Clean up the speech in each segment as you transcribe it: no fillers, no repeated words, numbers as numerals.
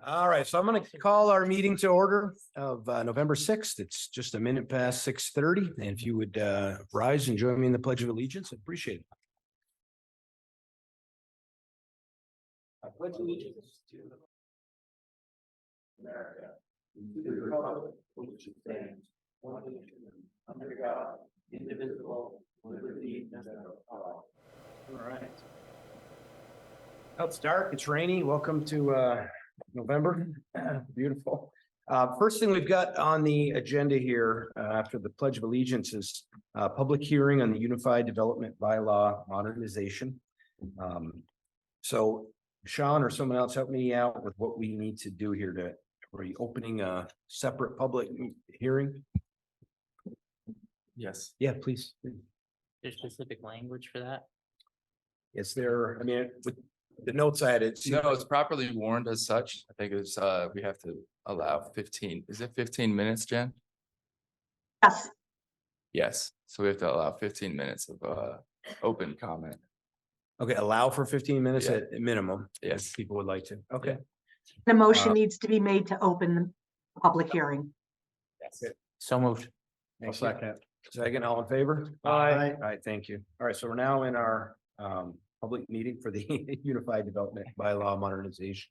All right, so I'm going to call our meeting to order of November 6th. It's just a minute past 6:30. And if you would rise and join me in the Pledge of Allegiance, I'd appreciate it. I pledge allegiance to America, and to the republic for which it stands, one nation, under God, indivisible, with liberty and justice for all. All right. Well, it's dark, it's rainy. Welcome to November. Beautiful. First thing we've got on the agenda here after the Pledge of Allegiance is public hearing on the Unified Development Bylaw modernization. So Sean or someone else help me out with what we need to do here to, are you opening a separate public hearing? Yes. Yeah, please. There's specific language for that? Is there, I mean, with the notes I had, it's. No, it's properly warned as such. I think it's, we have to allow 15, is it 15 minutes, Jen? Yes, Yes, so we have to allow 15 minutes of open comment. Okay, allow for 15 minutes Yeah. at minimum. Yes. If people would like to. Okay. the motion needs to be made to open the public hearing. So moved. I'll second. Second, all in favor? Aye. All right, thank you. All right, so we're now in our public meeting for the Unified Development Bylaw modernization.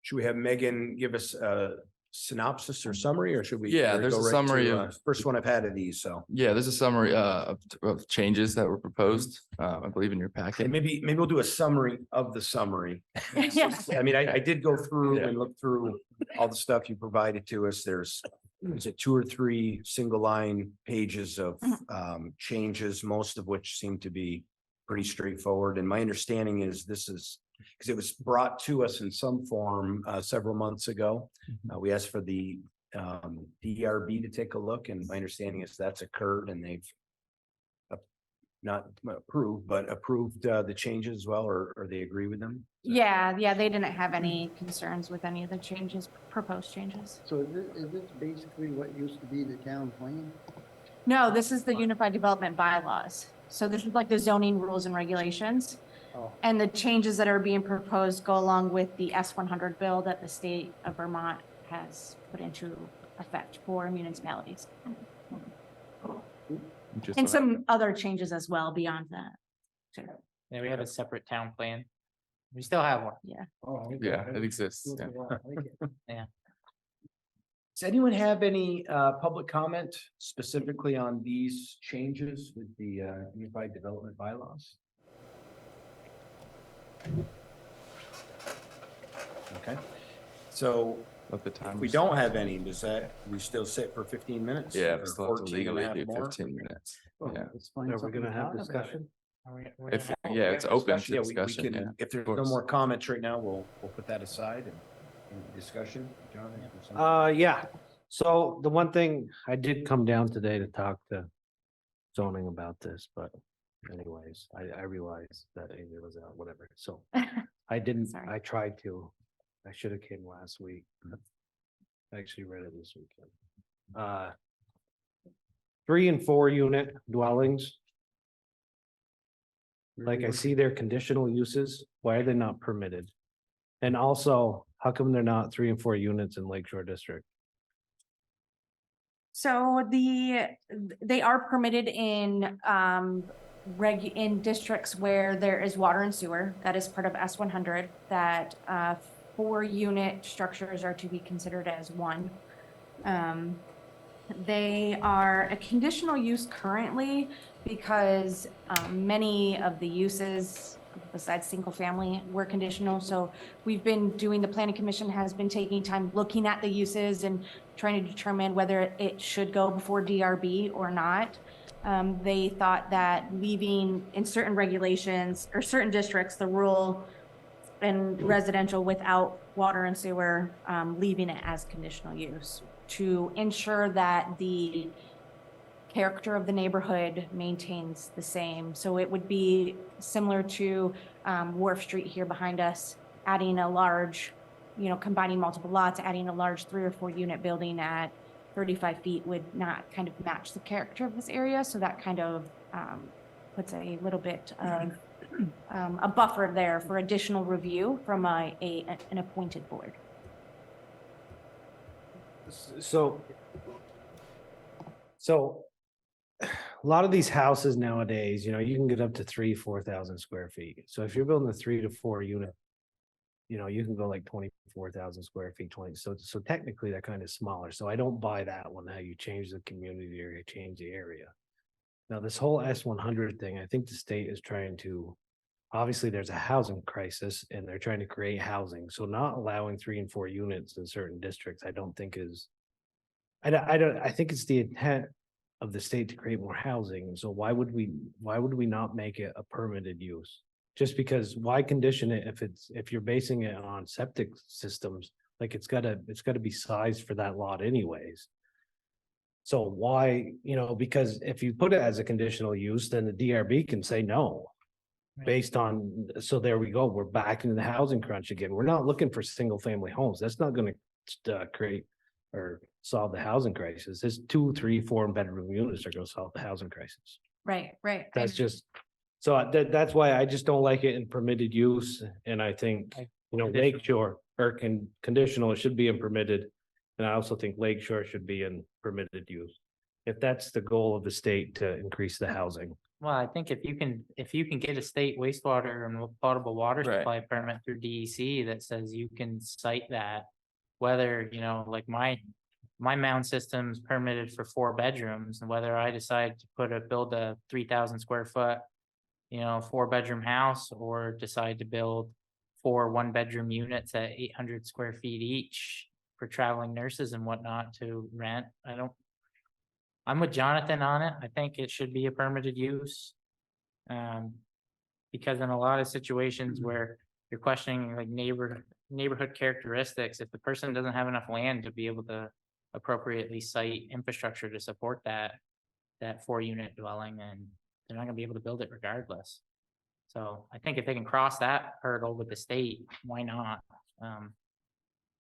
Should we have Megan give us a synopsis or summary, or should we? Yeah, there's go a right summary to, of- first one I've had of these, so. Yeah, there's a summary of changes that were proposed, I believe in your And packet. maybe we'll do a summary of the summary. Yes. I mean, I did go through Yeah. and look through all the stuff you provided to us. There's it 2 or 3 single line pages of changes, most of which seem to be pretty straightforward. And my understanding is this is because it was brought to us in some form several months ago. We asked for the DRB to take a look, and my understanding is that's occurred and they've not approved, but approved the changes as well, or they agree with them. Yeah, they didn't have any concerns with any of the changes, proposed changes. So is this basically what used to be the town plan? No, this is the Unified Development Bylaws. So this is like the zoning rules and regulations. Oh. And the changes that are being proposed go along with the S-100 bill that the state of Vermont has put into effect for municipalities. Just And so- some other changes as well beyond that. too. Yeah, we have a separate town plan. We still have one. Oh, okay. Yeah, it exists. Look Yeah. at that, I like it. Does anyone have any public comment specifically on these changes with the Unified Development Bylaws? Okay, so Let the time. if we don't have any, does that, we still sit for 15 minutes? Yeah, or we still have to 14 and a legally half do more? 15 minutes. Well, Yeah. let's find Are we something gonna to have talk about. discussion? If, yeah, it's open to Yeah, discussion, we yeah. can, if there's of no course. more comments right now, we'll put that aside and discussion. John, you have something? Yeah, so the one thing, I did come down today to talk to zoning about this, but anyways, I realized that Amy was out, whatever, so. I didn't, Sorry. I tried to, I should have came last week. I actually read it this weekend. 3 and 4 unit dwellings. Like I see their conditional uses, why are they not permitted? And also, how come they're not 3 and 4 units in Lake Shore District? So they are permitted in in districts where there is water and sewer. That is part of S-100, that 4-unit structures are to be considered as one. They are a conditional use currently because many of the uses besides single family were conditional. So we've been doing, the planning commission has been taking time looking at the uses and trying to determine whether it should go before DRB or not. They thought that leaving in certain regulations or certain districts, the rural and residential without water and sewer, leaving it as conditional use to ensure that the character of the neighborhood maintains the same. So it would be similar to Wharf Street here behind us, adding a large, combining multiple lots, adding a large 3 or 4 unit building at 35 feet would not kind of match the character of this area. So that kind of puts a little bit of a buffer there for additional review from an appointed board. So a lot of these houses nowadays, you can get up to 3,000-4,000 square feet. So if you're building a 3 to 4 unit, you can go like 24,000 square feet, 20. So technically they're kind of smaller. So I don't buy that one, how you change the community or you change the area. Now, this whole S100 thing, I think the state is trying to, obviously there's a housing crisis and they're trying to create housing. So not allowing 3 and 4 units in certain districts, I don't think is, I think it's the intent of the state to create more housing. So why would we not make it a permitted use? Just because why condition it if you're basing it on septic systems, like it's gotta be sized for that lot anyways. So why, because if you put it as a conditional use, then the DRB can say no. Based on, so there we go, we're back into the housing crunch again. We're not looking for single family homes. That's not gonna create or solve the housing crisis. It's 2, 3, 4 bedroom units are gonna solve the housing crisis. Right. That's just, so that's why I just don't like it in permitted use. And I think, Lakeshore or conditional, it should be in permitted. And I also think Lakeshore should be in permitted use. If that's the goal of the state to increase the housing. Well, I think if you can get a state wastewater and potable water Right. supply permit through DEC that says you can cite that, whether, like my mound system's permitted for 4 bedrooms, and whether I decide to build a 3,000 square foot, 4-bedroom house, or decide to build 4 1-bedroom units at 800 square feet each for traveling nurses and whatnot to rent. I'm with Jonathan on it. I think it should be a permitted use. Because in a lot of situations where you're questioning like neighborhood characteristics, if the person doesn't have enough land to be able to appropriately site infrastructure to support that 4-unit dwelling, and they're not gonna be able to build it regardless. So I think if they can cross that hurdle with the state, why not?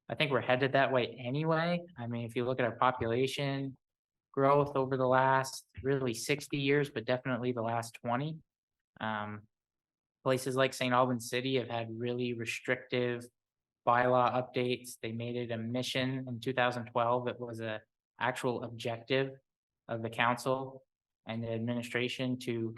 I think we're headed that way anyway. I mean, if you look at our population growth over the last really 60 years, but definitely the last 20. Places like St. Albans City have had really restrictive bylaw updates. They made it a mission in 2012. It was a actual objective of the council and the administration to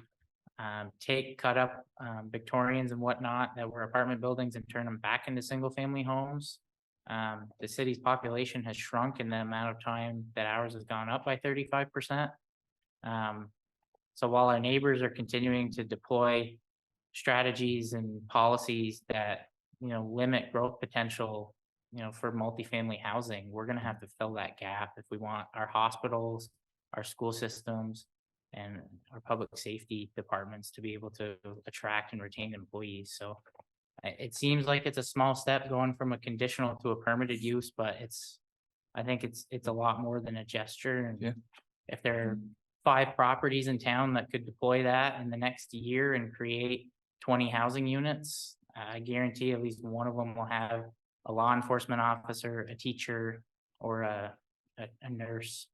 cut up Victorians and whatnot that were apartment buildings and turn them back into single family homes. The city's population has shrunk in the amount of time that ours has gone up by 35%. So while our neighbors are continuing to deploy strategies and policies that, limit growth potential, for multifamily housing, we're going to have to fill that gap if we want our hospitals, our school systems, and our public safety departments to be able to attract and retain employees. So it seems like it's a small step going from a conditional to a permitted use, but I think it's a lot more than a gesture. And Yeah. if there are 5 properties in town that could deploy that in the next year and create 20 housing units, I guarantee at least one of them will have a law enforcement officer, a teacher, or a nurse.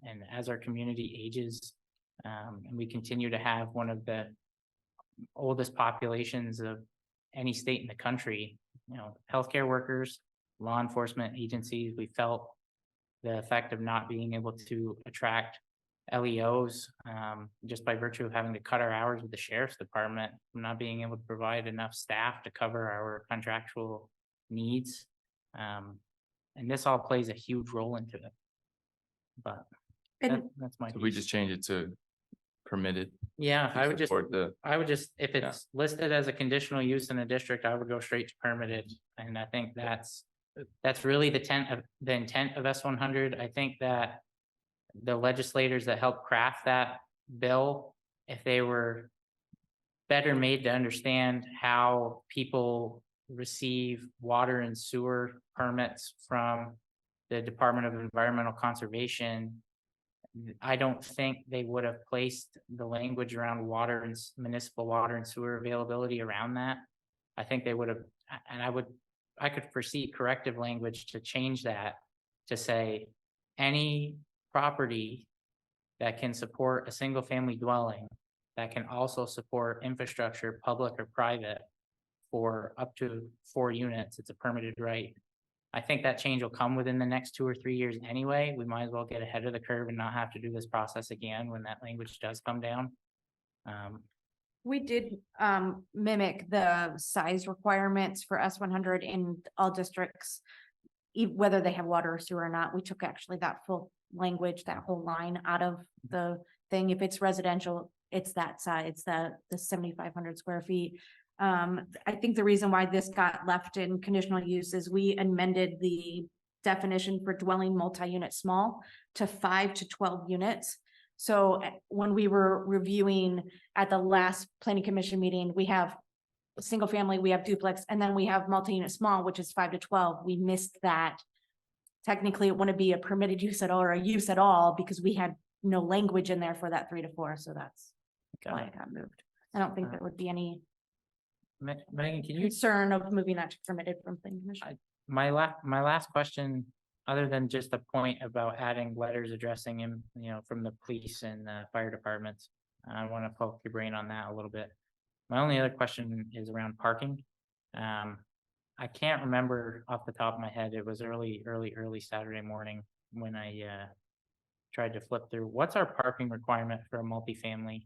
And as our community ages, and we continue to have one of the oldest populations of any state in the country, healthcare workers, law enforcement agencies, we felt the effect of not being able to attract LEOs, just by virtue of having to cut our hours with the sheriff's department, not being able to provide enough staff to cover our contractual needs. And this all plays a huge role into it. But that's my So we piece. just change it to permitted. Yeah, I would just, support if it's listed as a conditional use in a district, I would go straight to permitted. And I think that's really the intent of S100. I think that the legislators that helped craft that bill, if they were better made to understand how people receive water and sewer permits from the Department of Environmental Conservation, I don't think they would have placed the language around water and municipal water and sewer availability around that. I think they would have, and I could foresee corrective language to change that to say any property that can support a single family dwelling that can also support infrastructure, public or private, for up to 4 units. It's a permitted right. I think that change will come within the next 2 or 3 years anyway. We might as well get ahead of the curve and not have to do this process again when that language does come down. We did mimic the size requirements for S100 in all districts. Whether they have water or sewer or not, we took actually that full language, that whole line out of the thing. If it's residential, it's that size, it's the 7,500 square feet. I think the reason why this got left in conditional use is we amended the definition for dwelling multi-unit small to 5 to 12 units. So when we were reviewing at the last planning commission meeting, we have a single family, we have duplex, and then we have multi-unit small, which is 5 to 12. We missed that. Technically, it wouldn't be a permitted use at all or a use at all because we had no language in there for that 3 to 4. So that's why it got moved. I don't think there would be any Megan, can you concern of moving that to permitted from planning commission. my last question, other than just the point about adding letters addressing him, from the police and the fire departments. I want to poke your brain on that a little bit. My only other question is around parking. I can't remember off the top of my head. It was early Saturday morning when I tried to flip through. What's our parking requirement for a multifamily?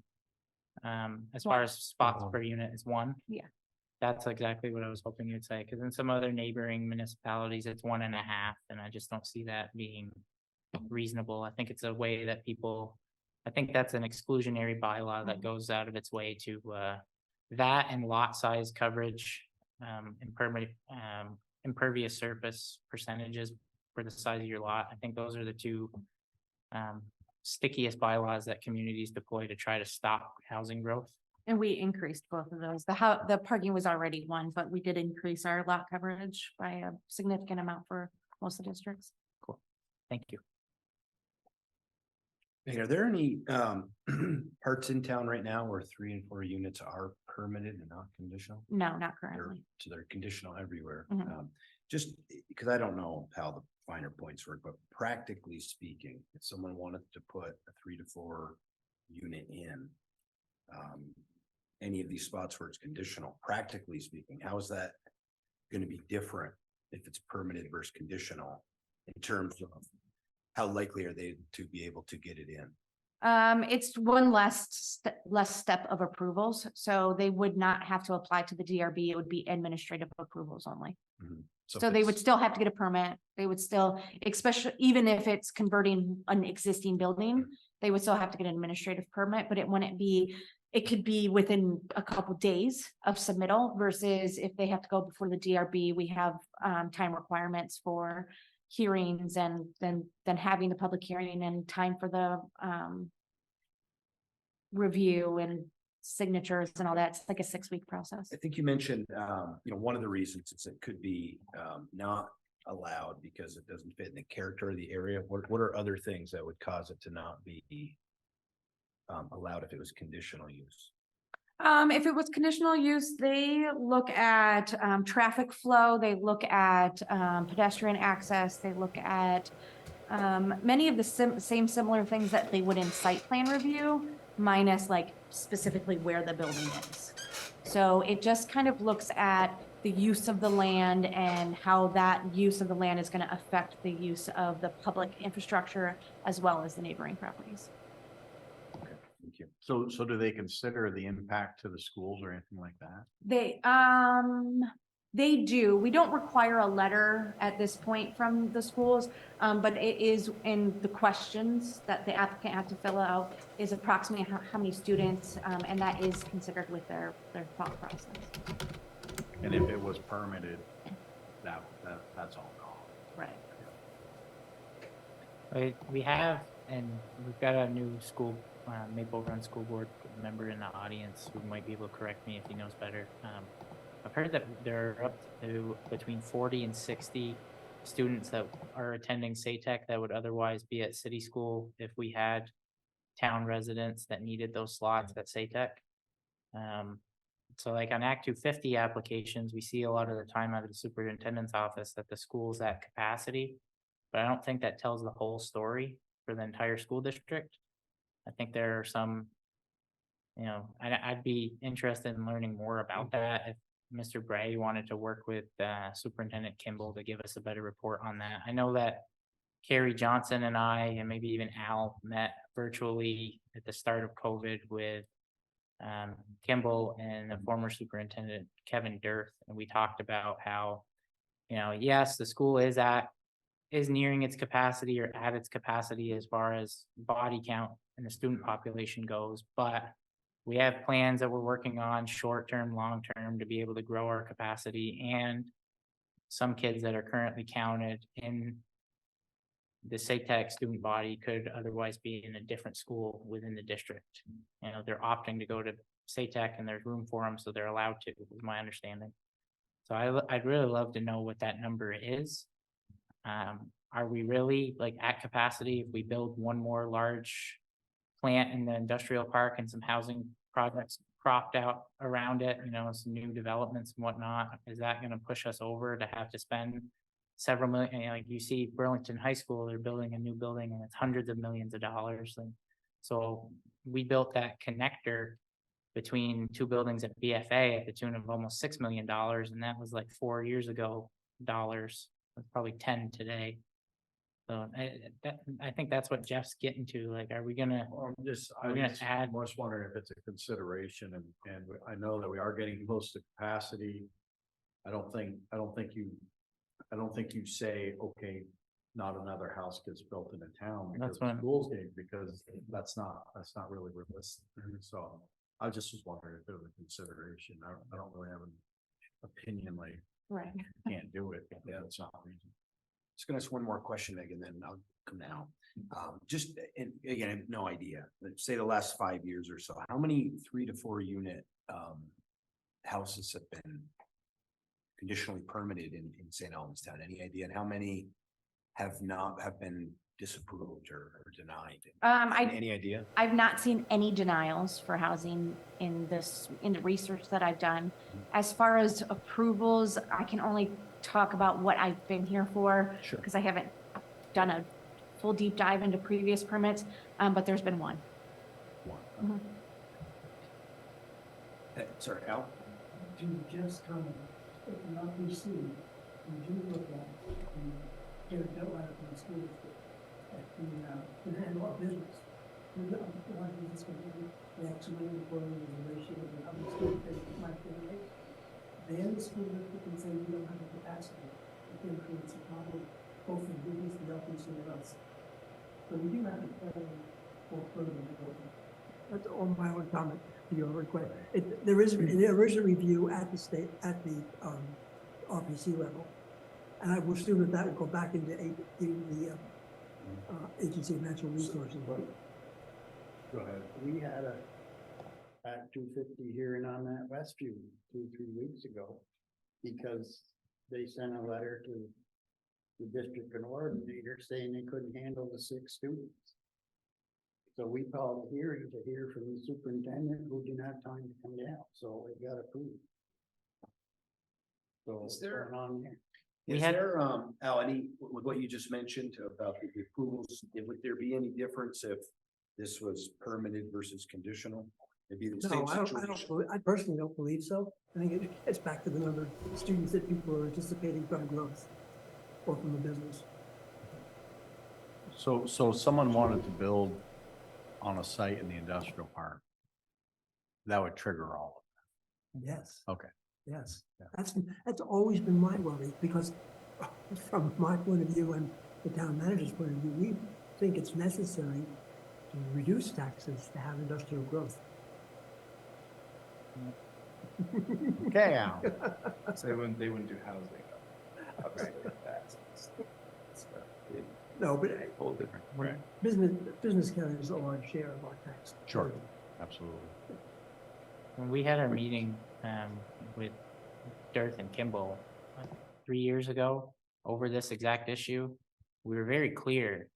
As far as spots per unit is 1? Yeah. That's exactly what I was hoping you'd say, because in some other neighboring municipalities, it's 1.5, and I just don't see that being reasonable. I think it's a way that I think that's an exclusionary bylaw that goes out of its way to that and lot size coverage, impervious surface percentages for the size of your lot. I think those are the two stickiest bylaws that communities deploy to try to stop housing growth. And we increased both of those. The parking was already 1, but we did increase our lot coverage by a significant amount for most of the districts. Cool. Thank you. Hey, are there any parts in town right now where 3 and 4 units are permitted and not conditional? No, not They're, currently. so they're conditional everywhere. Mhm. Just because I don't know how the finer points work, but practically speaking, if someone wanted to put a 3 to 4 unit in any of these spots where it's conditional, practically speaking, how is that going to be different if it's permitted versus conditional in terms of how likely are they to be able to get it in? It's one less step of approvals, so they would not have to apply to the DRB. It would be administrative approvals only. So if they would it's- still have to get a permit. They would still, especially even if it's converting an existing building, they would still have to get an administrative permit, but it could be within a couple days of submittal versus if they have to go before the DRB, we have time requirements for hearings and then having the public hearing and time for the review and signatures and all that. It's like a 6-week process. I think you mentioned, one of the reasons is it could be not allowed because it doesn't fit in the character of the area. What are other things that would cause it to not be allowed if it was conditional use? If it was conditional use, they look at traffic flow, they look at pedestrian access, they look at many of the same similar things that they would in site plan review, minus like specifically where the building is. So it just kind of looks at the use of the land and how that use of the land is going to affect the use of the public infrastructure as well as the neighboring properties. Thank you. So do they consider the impact to the schools or anything like that? They do. We don't require a letter at this point from the schools, but it is in the questions that the applicant had to fill out is approximately how many students, and that is considered with their thought process. And if it was permitted, that's all gone. Right. We have, and we've got a new school, Maple Run School Board member in the audience who might be able to correct me if he knows better. I've heard that there are up to between 40 and 60 students that are attending SATEC that would otherwise be at city school if we had town residents that needed those slots at SATEC. So like on Act 250 applications, we see a lot of the time out of the superintendent's office that the school's at capacity, but I don't think that tells the whole story for the entire school district. I think there are some you know, I'd be interested in learning more about that. If Mr. Bray wanted to work with Superintendent Kimball to give us a better report on that. I know that Carrie Johnson and I, and maybe even Al, met virtually at the start of COVID with Kimball and the former superintendent Kevin Dirth, and we talked about how, you know, yes, the school is nearing its capacity or at its capacity as far as body count and the student population goes, but we have plans that we're working on short-term, long-term to be able to grow our capacity, and some kids that are currently counted in the SATEC student body could otherwise be in a different school within the district. You know, they're opting to go to SATEC and there's room for them, so they're allowed to, is my understanding. So I'd really love to know what that number is. Are we really like at capacity if we build one more large plant in the industrial park and some housing projects cropped out around it, you know, some new developments and whatnot? Is that gonna push us over to have to spend several million? You know, like you see Burlington High School, they're building a new building and it's hundreds of millions of dollars. And so we built that connector between two buildings at BFA at the tune of almost $6 million. And that was like 4 years ago, dollars. It's probably 10 today. So I think that's what Jeff's getting to. Like, are we gonna, I'm gonna just add- most wondering if it's a consideration and I know that we are getting close to capacity. I don't think you say, okay, not another house gets built in a town because That's what- schools need, because that's not really realistic. So I just was wondering if it was a consideration. I don't really have an opinion like Right. can't do it. Yeah, it's not reason. Just gonna ask one more question, Megan, then I'll come now. Just, and again, I have no idea, let's say the last 5 years or so, how many 3 to 4 unit houses have been conditionally permitted in St. Albans Town? Any idea? And how many have been disapproved or denied? Any idea? I've not seen any denials for housing in the research that I've done. As far as approvals, I can only talk about what I've been here for. Sure. Because I haven't done a full deep dive into previous permits, but there's been one. Mhm. Sorry, Al? To just comment, if not received, we do look at, get a deadline from the school district at the handle of business. We got, one of these is going to be, they actually employ the ratio of the other school district might be right. Then the school district can say we don't have the capacity, it then creates a problem, both in business development and us. So we do have to plan for further development. That's all my own comment to your request. There is a review at the state, at the RPC level. And I will assume that will go back into the Agency of Natural Resources. Go ahead. We had a Act 250 hearing on that Westview 2-3 weeks ago, because they sent a letter to the district coordinator saying they couldn't handle the 6 students. So we called a hearing to hear from the superintendent, who didn't have time to come down, so it got approved. So Is what's there- going on there? We Is had- there, Al, with what you just mentioned about the approvals, would there be any difference if this was permitted versus conditional? It'd be the No, same I situation. I personally don't believe so. I think it's back to the number of students that people are anticipating from growth or from the business. So someone wanted to build on a site in the industrial park. That would trigger all Yes. Okay. Yes, Yeah. that's always been my worry, because from my point of view and the town manager's point of view, we think it's necessary to reduce taxes to have industrial growth. of it. Okay, Al. So they wouldn't do housing. Obviously, that's No, but a whole different. Right. business carries a large share of our tax. Sure. Absolutely. when we had our meeting with Dirth and Kimball 3 years ago over this exact issue, we were very clear,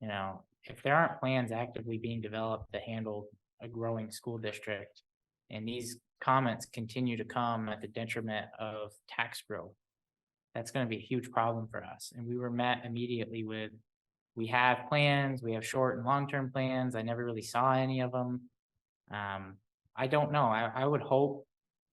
you know, if there aren't plans actively being developed to handle a growing school district, and these comments continue to come at the detriment of tax growth, that's gonna be a huge problem for us. And we were met immediately with, we have plans, we have short and long-term plans. I never really saw any of them. I don't know. I would hope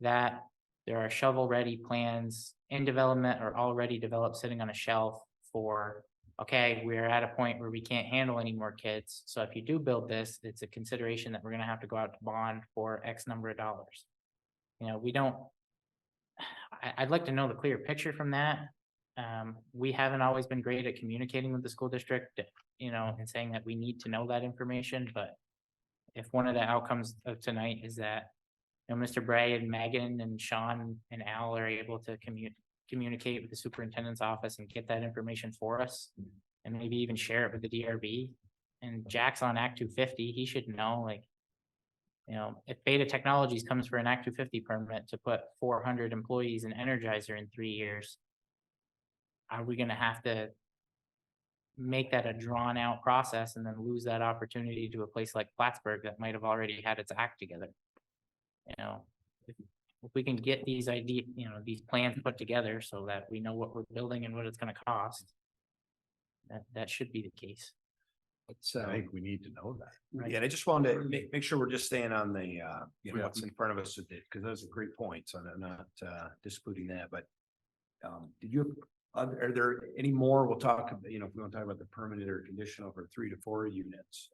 that there are shovel-ready plans in development or already developed sitting on a shelf for, okay, we're at a point where we can't handle any more kids. So if you do build this, it's a consideration that we're gonna have to go out to bond for X number of dollars. You know, we don't, I'd like to know the clear picture from that. We haven't always been great at communicating with the school district, you know, and saying that we need to know that information, but if one of the outcomes of tonight is that, you know, Mr. Bray and Megan and Sean and Al are able to communicate with the superintendent's office and get that information for us, and maybe even share it with the DRB. And Jack's on Act 250, he should know, like, you know, if Beta Technologies comes for an Act 250 permit to put 400 employees in Energizer in 3 years, are we gonna have to make that a drawn out process and then lose that opportunity to a place like Plattsburgh that might have already had its act together? You know, if we can get these these plans put together so that we know what we're building and what it's gonna cost, that should be the case. I think we need to know that. Yeah, and I just wanted to make sure we're just staying on the, you know, what's in front of us with it, because those are great points, so I'm not disputing that, but did you, are there any more? We'll talk, you know, if we want to talk about the permanent or conditional for 3 to 4 units,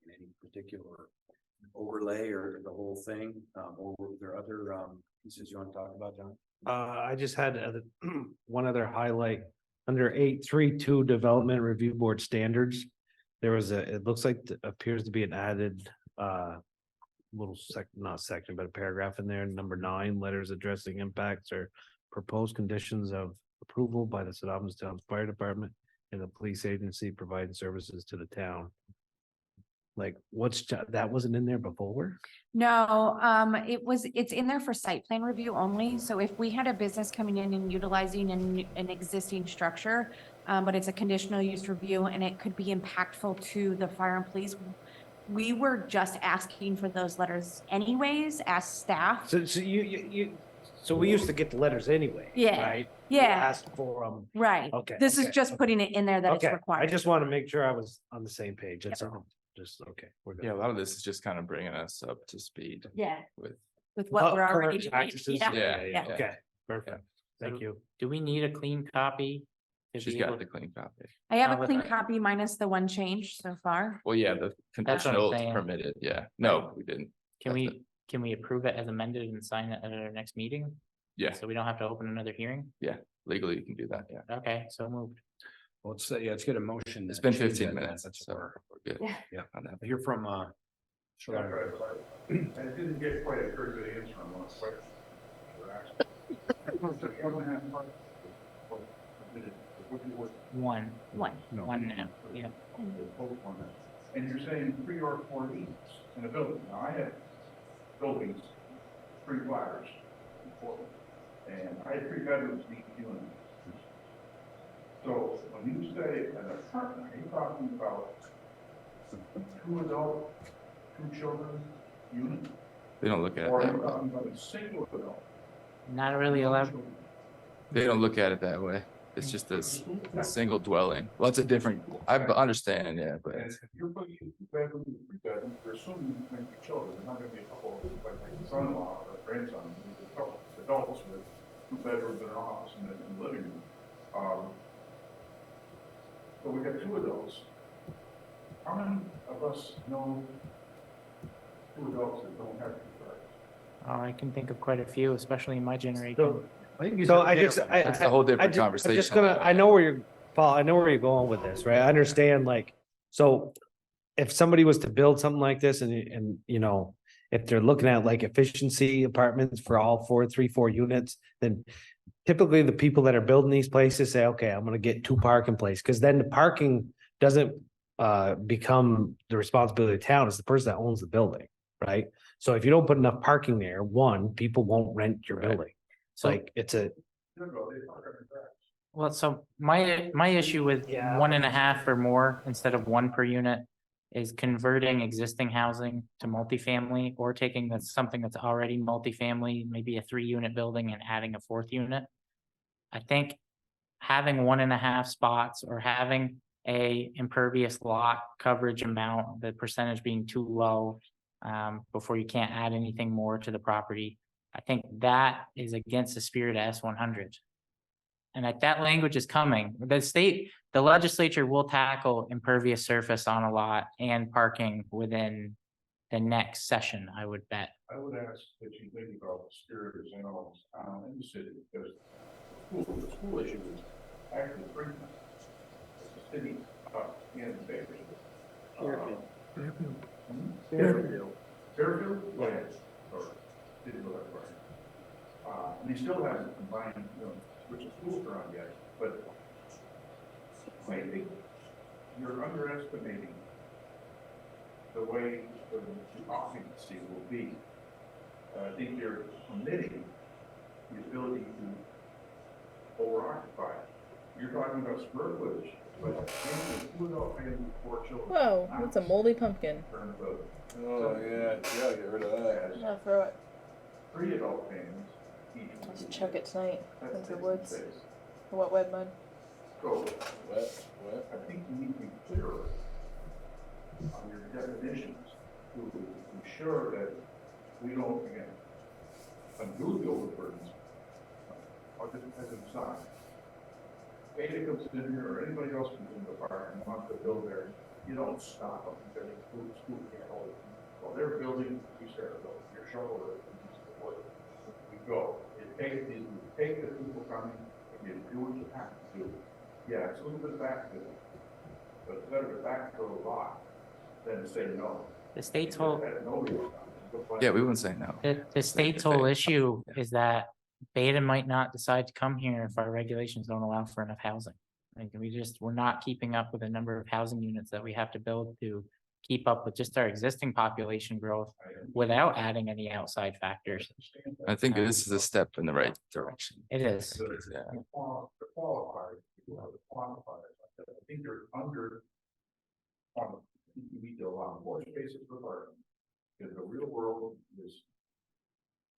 in any particular overlay or the whole thing, or were there other pieces you want to talk about, John? I just had one other highlight under 8.3.2 Development Review Board Standards. There was it looks like appears to be an added little not section, but a paragraph in there. Number 9, letters addressing impacts or proposed conditions of approval by the Albans Town Fire Department and the police agency providing services to the town. Like, that wasn't in there before? No, it's in there for site plan review only. So if we had a business coming in and utilizing an existing structure, but it's a conditional use review and it could be impactful to the fire and police, we were just asking for those letters anyways as staff. So we used to get the letters anyway. Yeah, Right? yeah. Asked for them. Right. Okay. This is okay, just okay. putting it in there that it's Okay, required. I just want to make sure I was on the same page. That's Yep. all. Just, okay, we're good. Yeah, a lot of this is just kind of bringing us up to speed Yeah, with, with what we're Current already doing. practices? Yeah. Yeah. Okay, perfect. Thank you. Do we need a clean copy? to she's be got able- the clean copy. I have Oh, a with clean that. copy minus the one change so far. Well, yeah, the what I'm conditional saying. permitted, yeah. No, we didn't. Can That's can we approve it as amended and sign it at our next meeting? Yeah, So we don't have to open another hearing? legally you can do that, yeah. Okay, so moved. Well, let's say, yeah, let's get a motion. It's to been change 15 that, minutes, That's so for, we're good. Yeah. yeah, on that. hear from, I didn't get quite a very good answer on one question. One. One. One now, yeah. And you're saying 3 or 4 units in a building. Now, I have buildings, 3 flats in Portland, and I had 3 bedrooms, each unit. So when you say an apartment, are you talking about 2 adult, 2 children unit? They don't look at it Or are that you way. talking about a single adult? Not really allowed. They don't look at it that way. It's just a single dwelling. Well, it's a different, I understand, yeah, but And if you're putting 2 bedrooms and 3 bedrooms, you're assuming there's going to be children, there's not going to be a couple of, like son-in-law or grandson, there's a couple of adults with 2 bedrooms and an office and a living room. So we got 2 adults. How many of us know 2 adults that don't have 2 bedrooms? Oh, I can think of quite a few, especially in my generation. So I just, it's a whole different I'm just conversation. gonna, I know where you're, Paul, I know where you're going with this, right? I understand, like, so if somebody was to build something like this and, you know, if they're looking at like efficiency apartments for all 4 units, then typically the people that are building these places say, okay, I'm gonna get 2 parking places, because then the parking doesn't become the responsibility of the town, it's the person that owns the building, right? So if you don't put enough parking there, one, people won't rent your Right. building. So, Like, it's a, well, so my issue with Yeah. 1.5 or more instead of 1 per unit is converting existing housing to multifamily, or taking something that's already multifamily, maybe a 3-unit building, and adding a 4th unit. I think having 1.5 spots or having a impervious lot coverage amount, the percentage being too low, before you can't add anything more to the property. I think that is against the spirit of S-100. And that language is coming. The legislature will tackle impervious surface on a lot and parking within the next session, I would bet. I would ask that you think about the spirit of St. Albans town and the city, because the school issue is actually pretty. The city, and the Bay. Fairfield. Fairfield, yes, or didn't go that far. And he still hasn't combined, which is schools around yet, but I think you're underestimating the way the occupancy will be. I think you're permitting the ability to over-occupy. You're talking about square footage, but two adult families, 4 children. Whoa, that's a moldy pumpkin. In terms of Oh, yeah, get rid of that. I'll throw it. 3 adult families, each. I'll just chuck it tonight That's into the 66. woods. The wet wed mud. So, What? I think you need to be clearer on your definitions to ensure that we don't, again, unduly overburden. Or just as an aside, Ada comes in here, or anybody else comes into the park and wants to build there, you don't stop them because school can't hold it. Well, they're building, you start building, your shovel is, we go. You take the people coming, and you do what you have to do. Yeah, it's a little bit backfill, but it's better to backfill a lot than to say no. The state's whole, Yeah, we wouldn't say no. the state's whole issue is that Beta might not decide to come here if our regulations don't allow for enough housing. Like we're not keeping up with the number of housing units that we have to build to keep up with just our existing population growth without adding any outside factors. I think this is a step in the right direction. It is. Yeah. The qualifiers, the quantifiers, I think they're under. You need to allow more spaces for parking. Because the real world is.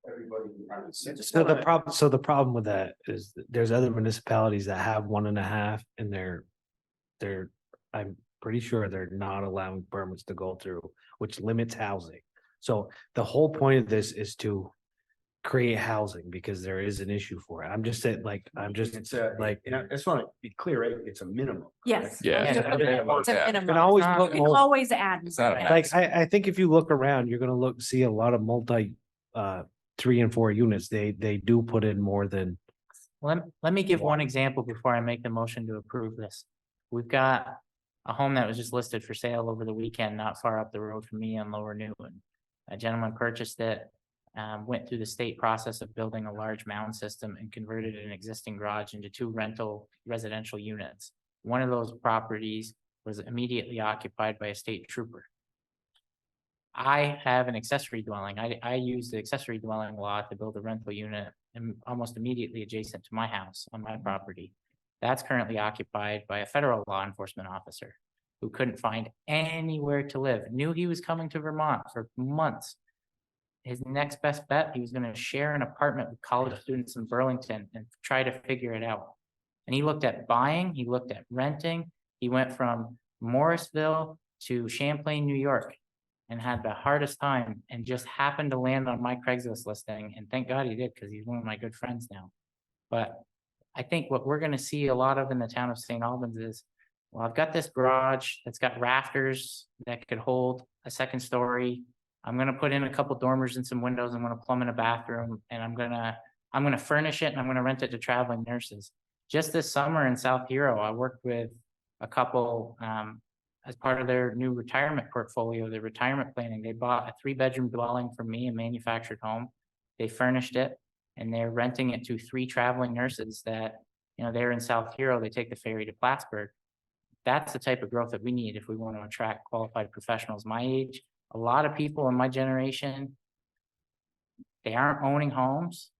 Everybody. So the problem with that is that there's other municipalities that have 1.5 and they're, I'm pretty sure they're not allowing permits to go through, which limits housing. So the whole point of this is to create housing because there is an issue for it. I'm just saying, like, It's a, like, and I just want to be clear, it's a minimum. Yes. Yeah. It's a Yeah. minimum. can always not- look, You can always add. It's not a like, I think if you look around, you're gonna see a lot of multi, 3 and 4 units. They do put in more than, Let me give one example before I make the motion to approve this. We've got a home that was just listed for sale over the weekend, not far up the road from me on Lower Newton. A gentleman purchased it, went through the state process of building a large mound system and converted an existing garage into 2 rental residential units. One of those properties was immediately occupied by a state trooper. I have an accessory dwelling. I use the accessory dwelling law to build a rental unit almost immediately adjacent to my house on my property. That's currently occupied by a federal law enforcement officer who couldn't find anywhere to live, knew he was coming to Vermont for months. His next best bet, he was going to share an apartment with college students in Burlington and try to figure it out. And he looked at buying, he looked at renting. He went from Morrisville to Champlain, New York, and had the hardest time and just happened to land on my Craigslist listing. And thank God he did, because he's one of my good friends now. But I think what we're gonna see a lot of in the town of St. Albans is, well, I've got this garage that's got rafters that could hold a 2nd story. I'm gonna put in a couple dormers and some windows. I'm gonna plumb in a bathroom, and I'm gonna furnish it, and I'm gonna rent it to traveling nurses. Just this summer in South Hero, I worked with a couple, as part of their new retirement portfolio, their retirement planning. They bought a 3-bedroom dwelling from me, a manufactured home. They furnished it and they're renting it to 3 traveling nurses that, they're in South Hero. They take the ferry to Plattsburgh. That's the type of growth that we need if we want to attract qualified professionals my age. A lot of people in my generation, they aren't owning homes.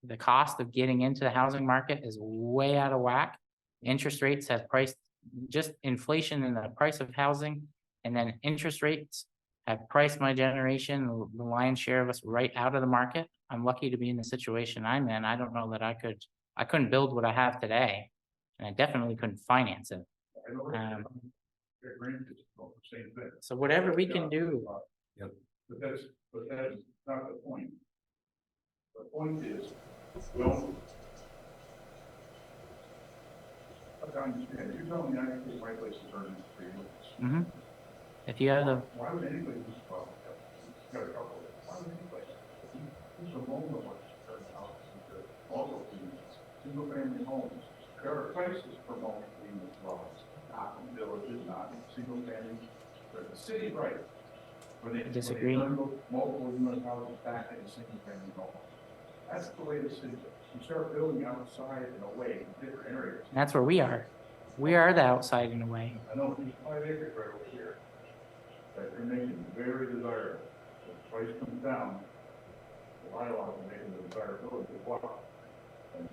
The cost of getting into the housing market is way out of whack. Interest rates have priced just inflation in the price of housing, and then interest rates have priced my generation, the lion's share of us, right out of the market. I'm lucky to be in the situation I'm in. I don't know that I couldn't build what I have today, and I definitely couldn't finance it. So whatever we can do. The but that's not the point. The point is, don't. I understand, you're telling me I can take my place to turn into 3 minutes. Mm-hmm. If you have the, Why would anybody use, well, got a couple of, why would anybody? These are mobile ones, also single family homes. There are places for mobile units, well, not in villages, not in single family, but the city, right? Disagree. Multiple unit houses back in a single family home. That's the way the city is. You start building outside and away in different areas. that's where we are. We are the outside in a way. I know these 5 acres right over here that they're making very desirable. If the price comes down, the bylaws will make the desirability go up. And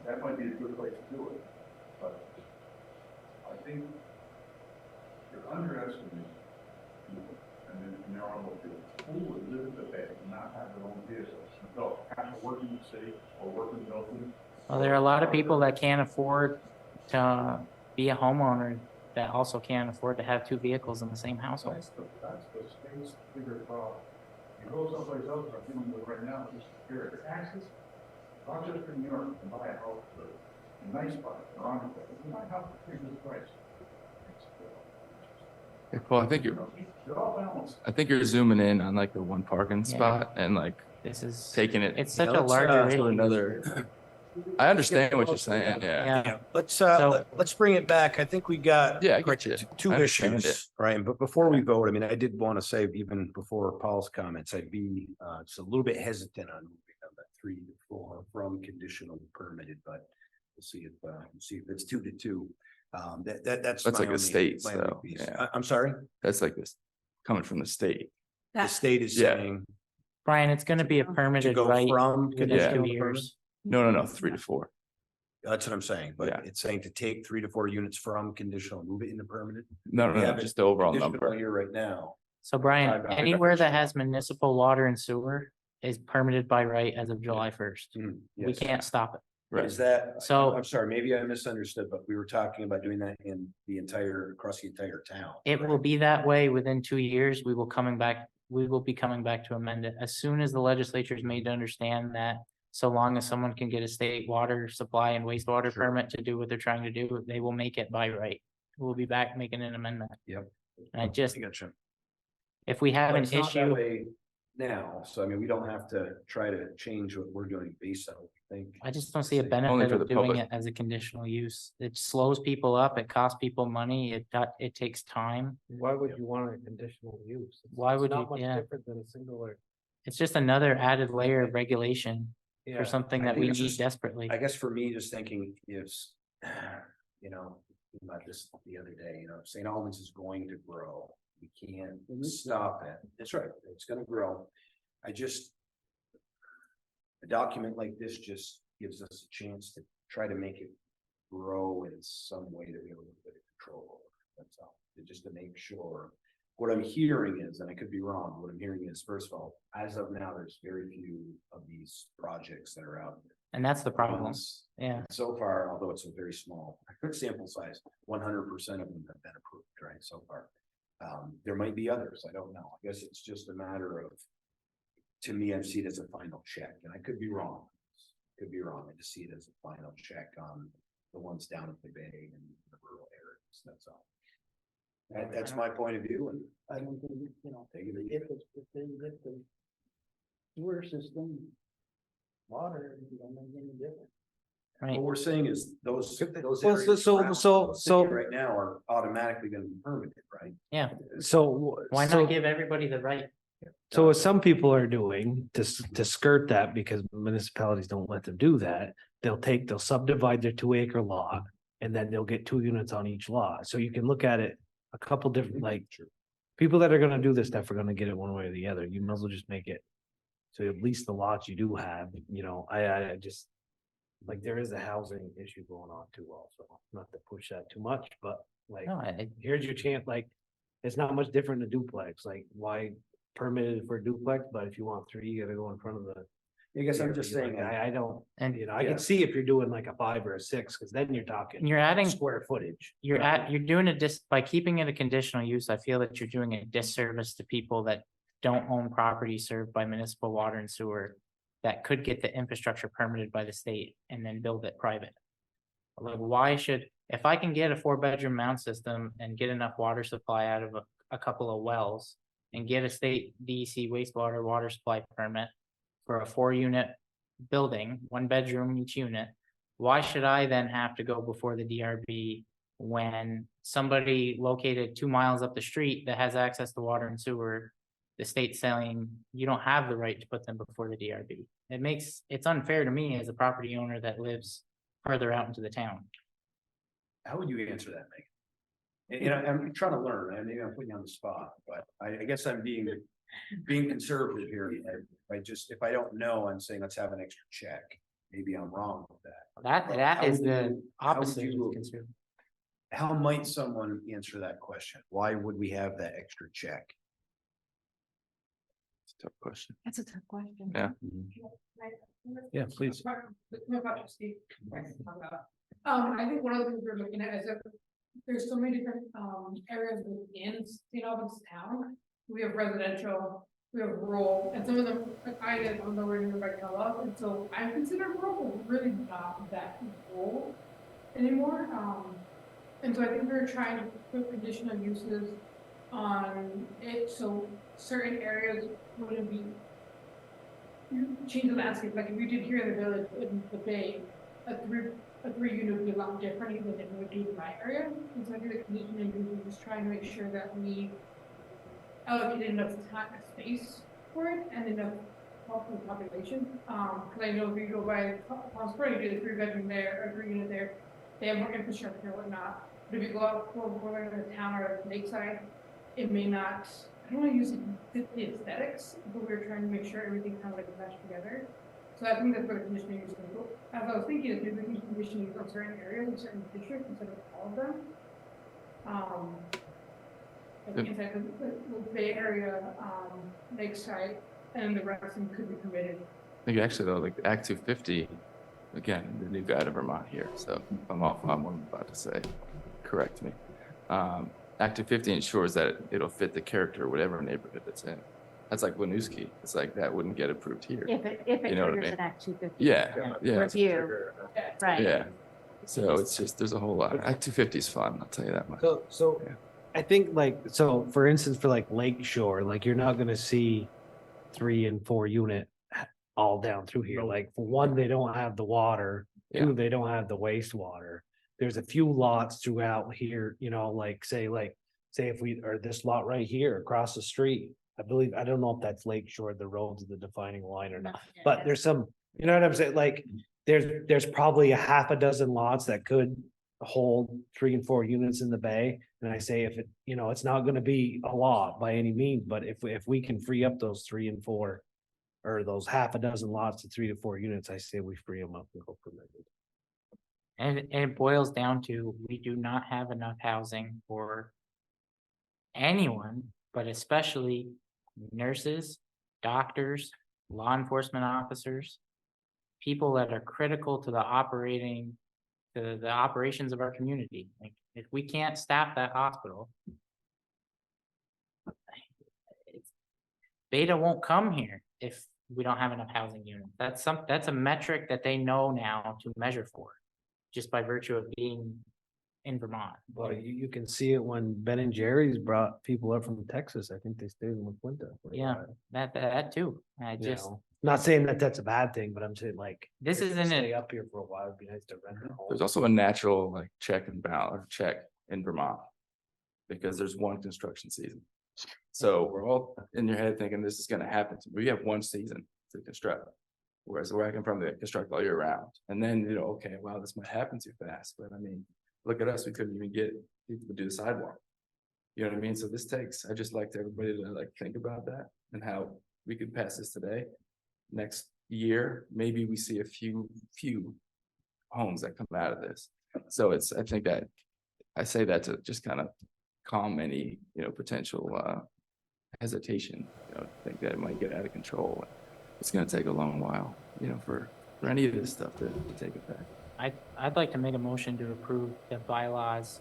that might be a good place to do it, but I think you're underestimating people and their automobile. Who would live in the bay and not have their own vehicles? So, have to work in the city or work in Milton. Well, there are a lot of people that can't afford to be a homeowner that also can't afford to have 2 vehicles in the same household. That's the state's bigger problem. You go someplace else, I'm dealing with right now, just your taxes. Rochester, New York, you can buy a house for a nice spot, or on it, you can buy a house for a good price. Well, I think They're all balanced. you're zooming in on like the one parking Yeah. spot and like This is, taking it it's such Yeah, a let's, larger to to issue. another. I understand what you're saying, yeah. Yeah, Let's, So- let's bring it back. I think we got. Yeah, I get you. Two I understand issues, right? But before we vote, I mean, I did want to say, even before Paul's comments, I'd be, just a little bit hesitant on moving on that 3 to 4 from conditional to permitted, but we'll see if it's 2 to 2. That's. That's my like the states, my only though, piece. yeah. I'm sorry, That's like this coming from the state. the state is Yeah. saying Brian, it's gonna be a to permitted go right from within conditional 2 to permitted. years. No, 3 to 4. That's what I'm saying, but Yeah. it's saying to take 3 to 4 units from conditional, move it into permanent. No, We have just the overall Conditional number. here right now. So Brian, I got anywhere that you. has municipal water and sewer is permitted by right as of July 1st. We Yes. can't stop it. Right. Is that, So- I'm sorry, maybe I misunderstood, but we were talking about doing that in the entire, across the entire town. It will be that way within 2 years. We will be coming back to amend it as soon as the legislature is made to understand that so long as someone can get a state water supply and wastewater Sure. permit to do what they're trying to do, they will make it by right. We'll be back making an amendment. Yep. And I just, I gotcha. if we have But an it's not that issue, way now, so I mean, we don't have to try to change what we're doing based on what we think. I just don't see a Only benefit for of the doing public. it as a conditional use. It slows people up, it costs people money, it takes time. Why would you want a conditional use? Why It's would not you- much yeah. different than a single or. It's just another added layer of regulation Yeah. for something I that think we it's need just- desperately. I guess for me, just thinking is, you know, thinking about this the other day, you know, St. Albans is going to grow. We can't stop it. That's right. It's gonna grow. I just. A document like this just gives us a chance to try to make it grow in some way that we have a little bit of control over. That's all, just to make sure. What I'm hearing is, and I could be wrong, what I'm hearing is, first of all, as of now, there's very few of these projects that are out there. And that's the problem. Ones- Yeah. So far, although it's a very small sample size, 100% of them have been approved, right, so far. There might be others, I don't know. I guess it's just a matter of, to me, I see it as a final check, and I could be wrong. Could be wrong. I just see it as a final check on the ones down at the bay and the rural areas, that's all. That's my point of view, and I don't think, you know, take it or leave if it. it's, if they get the sewer system, water, it don't make any difference. Right. What we're saying is those Well, areas so- around so- the city so- right now are automatically gonna be permitted, right? Yeah. So. Why so- not give everybody the right? So what some people are doing to skirt that, because municipalities don't let them do that, they'll subdivide their 2 acre lot. And then they'll get 2 units on each lot. So you can look at it a couple different, like. People that are gonna do this stuff are gonna get it one way or the other. You might as well just make it. So at least the lots you do have, you know, I just. Like, there is a housing issue going on too also, not to push that too much, but like, No, here's your chance, like. It's not much different than a duplex, like, why permitted for a duplex, but if you want 3, you gotta go in front of the. I guess I'm just saying, I don't, and you know, I can see if you're doing like a 5 or a 6, cause then you're talking you're adding, square footage. you're doing by keeping it a conditional use, I feel that you're doing a disservice to people that don't own property served by municipal water and sewer that could get the infrastructure permitted by the state and then build it private. Like, why should, if I can get a 4-bedroom mound system and get enough water supply out of a couple of wells and get a state DEC wastewater water supply permit for a 4-unit building, 1 bedroom each unit, why should I then have to go before the DRB when somebody located 2 miles up the street that has access to water and sewer, the state's saying you don't have the right to put them before the DRB? It's unfair to me as a property owner that lives further out into the town. How would you answer that, Megan? And I'm trying to learn, and maybe I'm putting you on the spot, but I guess I'm being conservative here. If I don't know, I'm saying let's have an extra check. Maybe I'm wrong with that. That How is would the you- how would opposite. you- of conservative. How might someone answer that question? Why would we have that extra check? It's a tough question. That's a tough question. Yeah. Yeah, please. I think one of the things we're looking at is that there's so many different, areas within St. Albans Town. We have residential, we have rural, and some of them, like I did, I'm nowhere near by Kellogg, and so I consider rural really not that rural anymore. And so I think we're trying to put conditional uses on it, so certain areas wouldn't be. You change the landscape, like if you did here in the village, in the bay, a 3-unit would be a lot different than it would do in my area. And so I think the conditional use is trying to make sure that we allocate enough time and space for it and enough help for the population. Cause I know if you go by Palm Springs, you do the 3-bedroom there, or 3-unit there, they have more infrastructure and whatnot. But if you go out for in the town or lakeside, it may not, I don't wanna use the aesthetics, but we're trying to make sure everything kind of like meshed together. So I think that's where the conditioning is going to go. As I was thinking, is maybe we can conditioning on certain areas, in certain districts instead of all of them. I think inside the Bay Area, lakeside, and the rest of them could be permitted. I think actually though, like Act 250, again, the new guy to Vermont here, so if I'm off on what I'm about to say, correct me. Act 250 ensures that it'll fit the character of whatever neighborhood it's in. That's like Winooski. It's like that wouldn't get approved here. If it You know what I triggers mean? an Act 250. Yeah. Review, right. Yeah. So it's just, there's a whole lot. Act 250 is fun, I'll tell you that much. So Yeah. I think like, so for instance, for like Lake Shore, like you're not gonna see 3 and 4 unit all down through here. Like for one, they don't have the water. Yeah. 2, they don't have the wastewater. There's a few lots throughout here, like say if we, or this lot right here across the street. I believe, I don't know if that's Lake Shore, the road's the defining line or not, but there's some, you know what I'm saying? Like, there's probably a half a dozen lots that could hold 3 and 4 units in the bay. And I say if it, it's not gonna be a lot by any means, but if we can free up those 3 and 4. Or those half a dozen lots to 3 to 4 units, I say we free them up and go permitted. And it boils down to, we do not have enough housing for anyone, but especially nurses, doctors, law enforcement officers, people that are critical to the operations of our community. Like, if we can't staff that hospital, Beta won't come here if we don't have enough housing units. That's a metric that they know now to measure for, just by virtue of being in Vermont. Well, you can see it when Ben and Jerry's brought people up from Texas. I think they stayed in La Quinta. for a Yeah, while, that too. I you just, know. Not saying that that's a bad thing, but I'm saying like. This if you isn't Stay it. up here for a while, it'd be nice to rent a home. There's also a natural like check and balance or check in Vermont. Because there's one construction season. So we're all in your head thinking this is gonna happen. We have one season to construct. Whereas where I come from, they construct all year round. And then, okay, wow, this might happen too fast. But I mean, look at us, we couldn't even get people to do the sidewalk. You know what I mean? So this takes, I just like everybody to like think about that and how we could pass this today. Next year, maybe we see a few homes that come out of this. So I think that I say that to just kind of calm any, potential hesitation, think that it might get out of control. It's gonna take a long while, for any of this stuff to take effect. I'd like to make a motion to approve the bylaws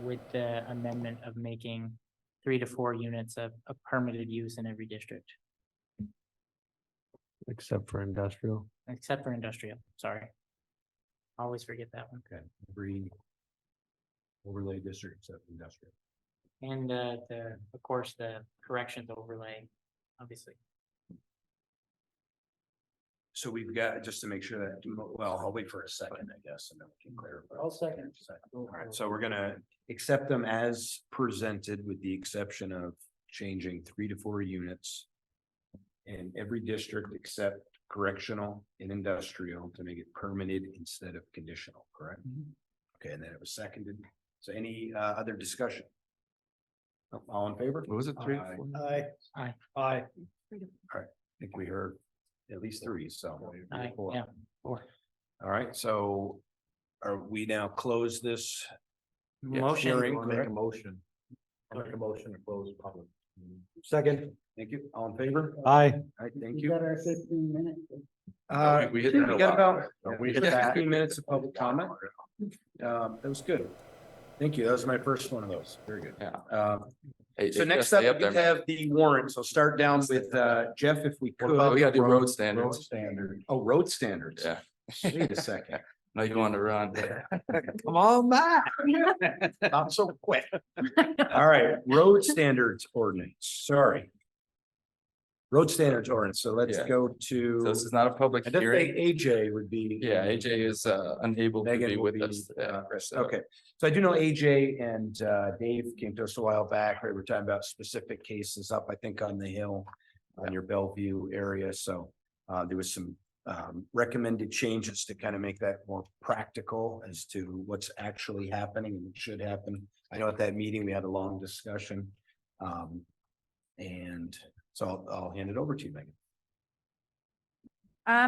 with the amendment of making 3 to 4 units of permitted use in every district, Except for industrial. except for industrial, sorry. Always forget that one. Okay, every overlay district except industrial. And of course, the corrections overlay, obviously. So we've got, just to make sure that, well, I'll wait for a second, I guess, and then we can clarify. I'll second. All right, so we're gonna accept them as presented with the exception of changing 3 to 4 units in every district except correctional and industrial to make it permitted instead of conditional, correct? Okay, and then it was seconded. So any other discussion? All in favor? What was it, 3 to Aye. 4? Aye. I think we heard at least 3, so. Aye, Four. yeah, 4. All right, so are we now close this? Motion. Hearing, I'll make a correct? motion. I'll make a motion to close public. Second. Thank you. All in favor? Aye. All right, thank We you. got our 15 minutes. We hit We that a got lot. about We we hit hit that. 15 minutes of public comment. That was good. Thank you. That was my first one of those. Very good. Yeah. Hey, So hey, next stay up, we there, man. have the warrants. I'll start down with Jeff, if we could. We gotta do road standards. Standard. Oh, road standards. Yeah. Wait a second. Now you want to run. Come on back. Not so quick. All right, road standards ordinance, sorry. Road standards ordinance, so let's Yeah. go So to, this is not a public I just think hearing. AJ would be. Yeah, AJ is unable to Megan be will with be, us. today, so- Okay, so I do know AJ and Dave came to us a while back, right? We're talking about specific cases up, I think, on the hill. On your Bellevue area, so there was some recommended changes to kind of make that more practical as to what's actually happening and what should happen. I know at that meeting, we had a long discussion. And so I'll hand it over to you, Megan.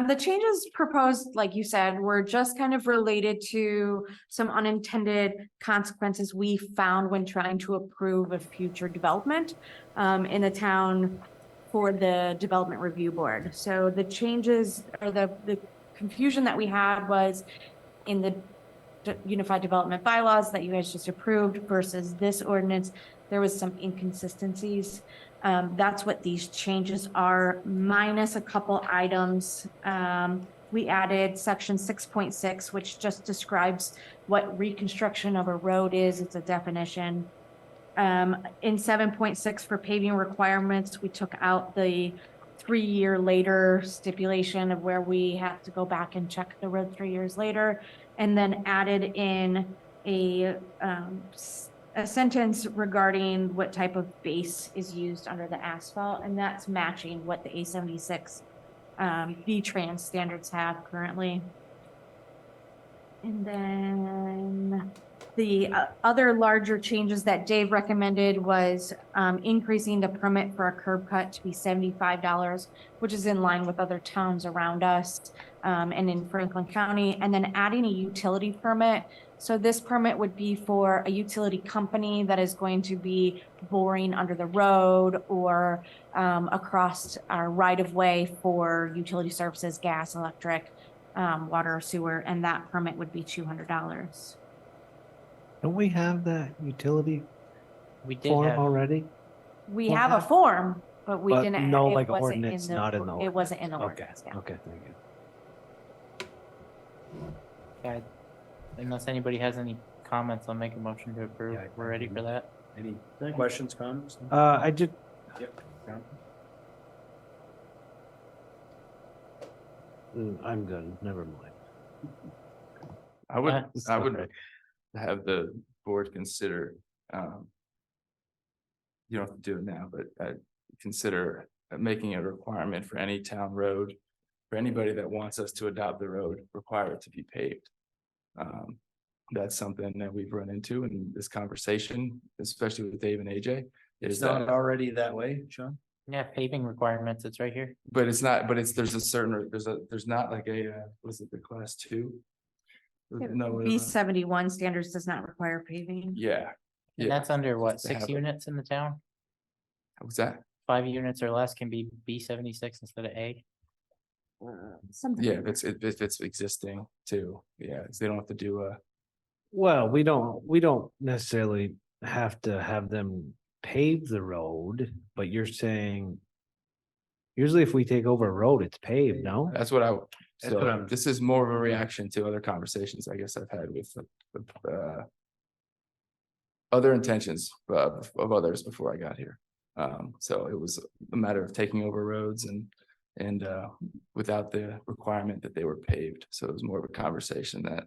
The changes proposed, like you said, were just kind of related to some unintended consequences we found when trying to approve a future development in the town for the Development Review Board. So the changes or the confusion that we had was in the Unified Development Bylaws that you guys just approved versus this ordinance, there was some inconsistencies. That's what these changes are, minus a couple items. We added section 6.6, which just describes what reconstruction of a road is. It's a definition. In 7.6 for paving requirements, we took out the 3-year later stipulation of where we have to go back and check the road 3 years later, and then added in a sentence regarding what type of base is used under the asphalt, and that's matching what the A76 V-Trans standards have currently. And then the other larger changes that Dave recommended was increasing the permit for a curb cut to be $75, which is in line with other towns around us and in Franklin County, and then adding a utility permit. So this permit would be for a utility company that is going to be boring under the road or across our right-of-way for utility services, gas, electric, water, sewer, and that permit would be $200. Don't we have that utility We did form have, already? We Well, have a form, but we but didn't. no, it like, wasn't in ordinance, the- not in the It wasn't in the Okay, ordinance, yeah. okay, thank you. unless anybody has any comments, I'll make a motion to approve. Yeah, We're ready for that. Any questions, comments? I did, Yep. I'm good, never mind. I would, That's I would okay. have the board consider, you don't have to do it now, but consider making a requirement for any town road, for anybody that wants us to adopt the road, require it to be paved. That's something that we've run into in this conversation, especially with Dave and AJ. It's Is not that, already that way, Sean? Yeah, paving requirements, it's right here. but it's not, but there's a certain, there's not like a, was it the class 2? No, B71 standards does not require paving. yeah, And yeah, that's under what, To 6 have it. units in the town? what's that? 5 units or less can be B76 instead of A. Something Yeah, like that. if it's existing too, yeah, so they don't have to do a, Well, we don't necessarily have to have them pave the road, but you're saying. Usually if we take over a road, it's paved, no? That's what That's what so I'm- this is more of a reaction to other conversations I guess I've had with other intentions of others before I got here. So it was a matter of taking over roads and without the requirement that they were paved. So it was more of a conversation that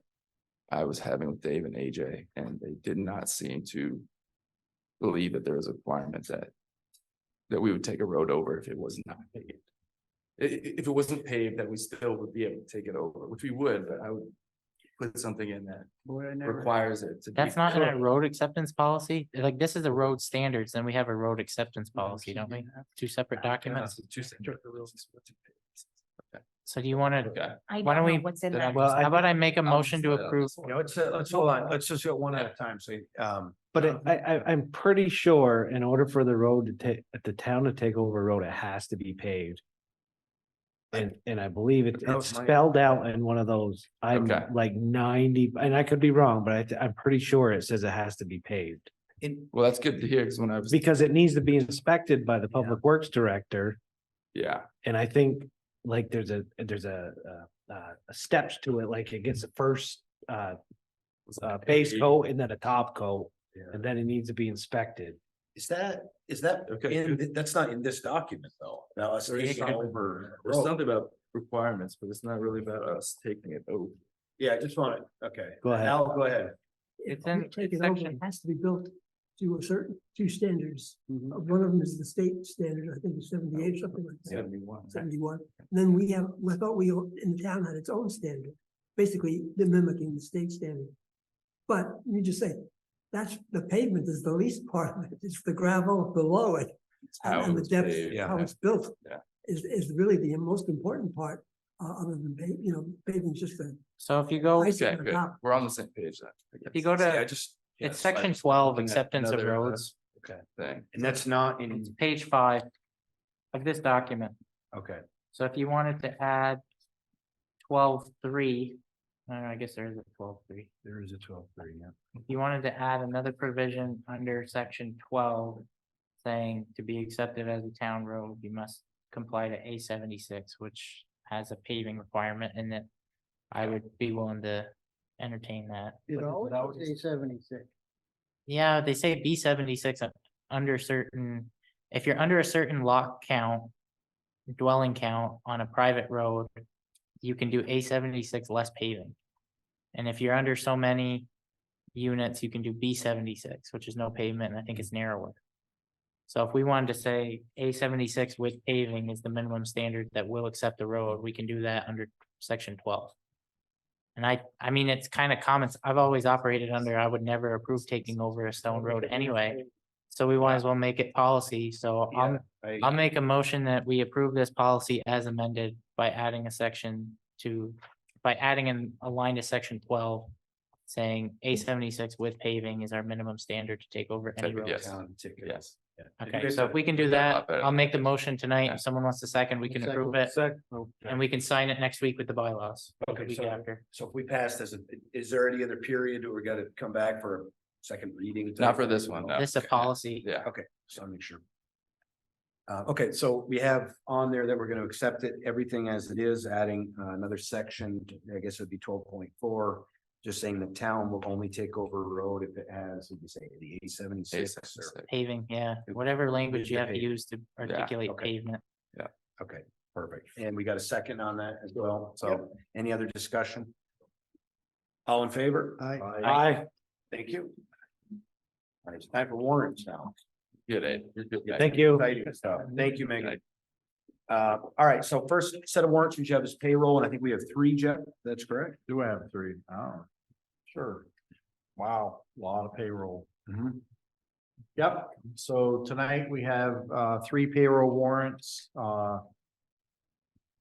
I was having with Dave and AJ, and they did not seem to believe that there was a requirement that we would take a road over if it was not paved. If it wasn't paved, that we still would be able to take it over, which we would, but I would put something in that requires it to be. That's not in a road acceptance policy. Like, this is a road standards, then we have a road acceptance policy, don't we? Two separate documents. Two separate. So do you want to, Okay. I Why don't don't know we- what's in then that. I'm- Well, how about I make a I'll motion to just let it- approve? You know, let's hold on, let's just go one at a time, so, But I'm pretty sure in order for the road to take, the town to take over a road, it has to be paved. And I believe That was it's my- spelled out in one of those, I'm Okay. like 90, and I could be wrong, but I'm pretty sure it says it has to be paved. Well, that's good to hear, because when I was, Because it needs to be inspected by the Public Works Director, yeah, and I think like there's a steps to it, like it gets the first base coat and then a top coat, and then it needs to be inspected. is that, Okay. that's not in this document, though. Now, us taking over. a there's road. something about requirements, but it's not really about us taking it over. Yeah, I just want to, okay. Go ahead. Al, go ahead. It's If in you take it over, section- it has to be built to a certain, two standards. One of them is the state standard, I think it's 78, something like that. 71. 71. Then we thought we, in the town had its own standard. Basically, they're mimicking the state standard. But you just say, that's, the pavement is the least part of it. It's the gravel below it. How And it the was depth, paved, how yeah. it's built. Yeah. Is really the most important part, other than paving just the So if you go, icing Okay, on good. top. We're on the same page then. I if you guess. go Yeah, to, just. it's yes, section just 12, looking at acceptance of another, roads, Thing. And that's not in, it's page 5 of this document. okay. So if you wanted to add 12.3, I guess there is a 12.3. There is a 12:30, yeah. If you wanted to add another provision under section 12, saying to be accepted as a town road, you must comply to A76, which has a paving requirement in it. I would be willing to entertain that. It always say 76. Yeah, they say B76 under certain, if you're under a certain lot count, dwelling count on a private road, you can do A76 less paving. And if you're under so many units, you can do B76, which is no pavement, and I think it's narrower. So if we wanted to say A76 with paving is the minimum standard that will accept the road, we can do that under section 12. And I mean, it's kind of common. I've always operated under, I would never approve taking over a stone road anyway. So we might as well make it policy. So I'll make a motion that we approve this policy as amended by adding a section to, by adding a line to section 12. Saying A76 with paving is our minimum standard to take over any road. Yes. Yes. Okay, so if we can do a lot that, better. I'll make the motion tonight. Yeah. If someone wants to second, we can approve it. And we can sign it next week with the bylaws. the Okay, week so- after. So if we pass this, is there any other period or we gotta come back for a second reading? Not for this one, no. This is a policy. Yeah, Okay, so I'll make sure. Okay, so we have on there that we're gonna accept it, everything as it is, adding another section, I guess it'd be 12.4. Just saying the town will only take over a road if it has, did you say, the A76 or? A76. Paving, yeah, whatever language you the have to paving. use to articulate okay. pavement. Okay, perfect. And we got a second on that as well. So any other discussion? All in favor? Aye. Thank you. All right, it's time for warrants now. good, Ed. You're good. guy. Thank you. Exciting stuff. Thank you, Megan. All right, so first set of warrants we have is payroll, and I think we have 3, Jeff. That's correct? Do have 3? Oh, sure. Wow, a lot of payroll. Yep, so tonight we have 3 payroll warrants.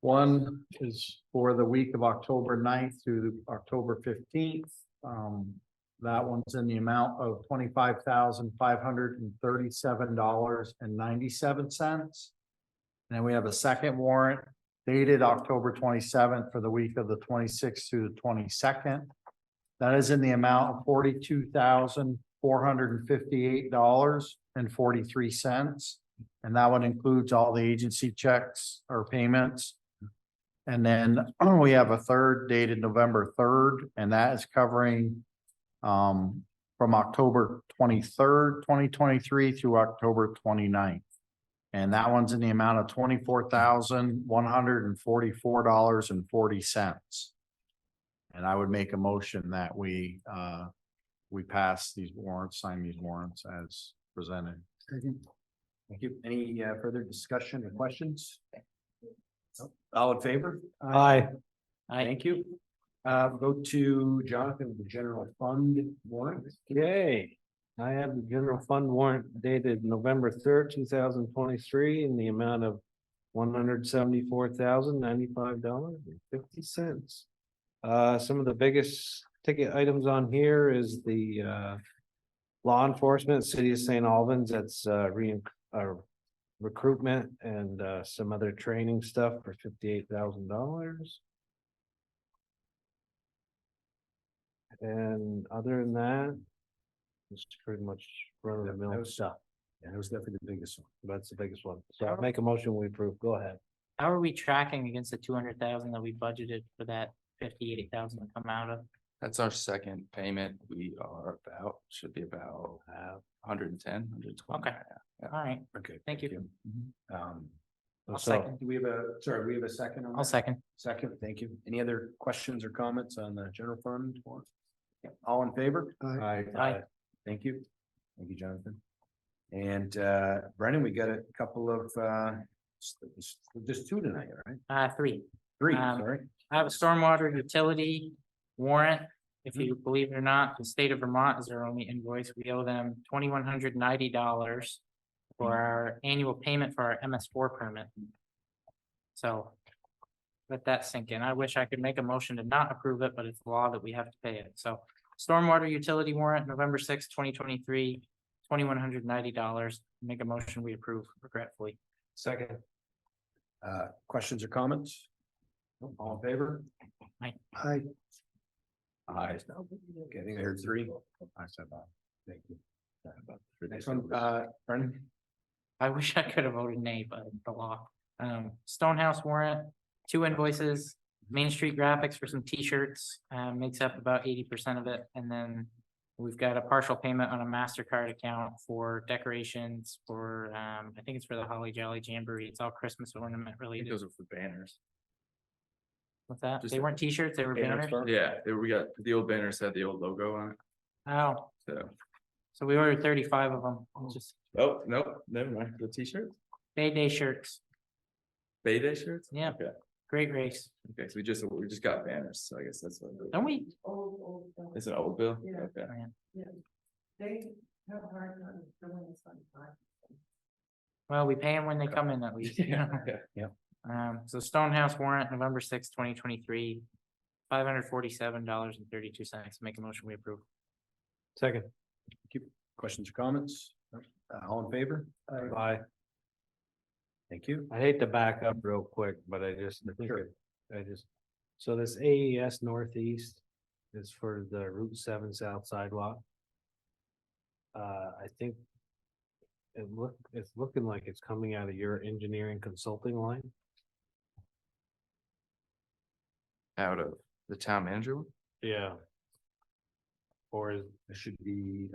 One is for the week of October 9th through October 15th. That one's in the amount of $25,537.97. And then we have a second warrant dated October 27th for the week of the 26th through the 22nd. That is in the amount of $458.43. And that one includes all the agency checks or payments. And then we have a third dated November 3rd, and that is covering from October 23rd, 2023 through October 29th. And that one's in the amount of $24,144.40. And I would make a motion that we pass these warrants, sign these warrants as presented. Thank you. Any further discussion or questions? Nope. All in favor? Aye. Thank you. Go to Jonathan, the general fund warrant. Okay, I have the general fund warrant dated November 3rd, 2023 in the amount of $174,095.50. Some of the biggest ticket items on here is the law enforcement, City of St. Albans, that's recruitment and some other training stuff for $58,000. And other than that, it's pretty much run of the mill stuff. Yeah, that was definitely the biggest one. That's the biggest one. So I'll make a motion, we approve. Go ahead. How are we tracking against the 200,000 that we budgeted for that 58,000 to come out of? That's our second payment. We are should be about 110, 120. Okay. All right, Okay. thank you. I'll So- second. Do we have a second on I'll that? second. Second, thank you. Any other questions or comments on the general fund? Warrant? Yeah, all in favor? Aye. Thank you. Thank you, Jonathan. And Brennan, we got a couple of just two tonight, right? Three. Three, Um, sorry. I have a stormwater utility warrant. If you believe it or not, the state of Vermont is our only invoice. We owe them $2,190 for our annual payment for our MS4 permit. So let that sink in. I wish I could make a motion to not approve it, but it's law that we have to pay it. So stormwater utility warrant, November 6th, 2023, $2,190. Make a motion, we approve regretfully. Second. Questions or comments? All in favor? Aye. Aye. Aye. Okay, I think I heard three. I said that. Thank you. Next one, Brennan. I wish I could have voted nay, but the law. Stonehouse warrant, 2 invoices, Main Street Graphics for some T-shirts, makes up about 80% of it, and then we've got a partial payment on a MasterCard account for decorations for, I think it's for the Holly Jolly Jamboree. It's all Christmas ornament I think related. those are for banners. What's that? just They weren't T-shirts, they were banners? Yeah, we got the old banners had the old logo on it. Oh, So, so we ordered 35 of them, just oh, nope, never mind. The t-shirts, Bay Day shirts. Bay Day shirts? Yeah. Okay, Great race. okay, so we just got banners, so I guess that's what. Don't we? It's an old bill? Yeah. Okay. They have a hard time filling this on time. Well, we pay them when they come in at least. Yeah. So Stonehouse warrant, November 6th, 2023, $547.32. Make a motion, we approve. Second. Questions or comments? All in favor? Aye. Thank you. I hate to back up real quick, but so this AES Northeast is for the Route 7 South Sidewalk. I think it's looking like it's coming out of your engineering consulting line. Out of the town manager one? Yeah. Or It should be.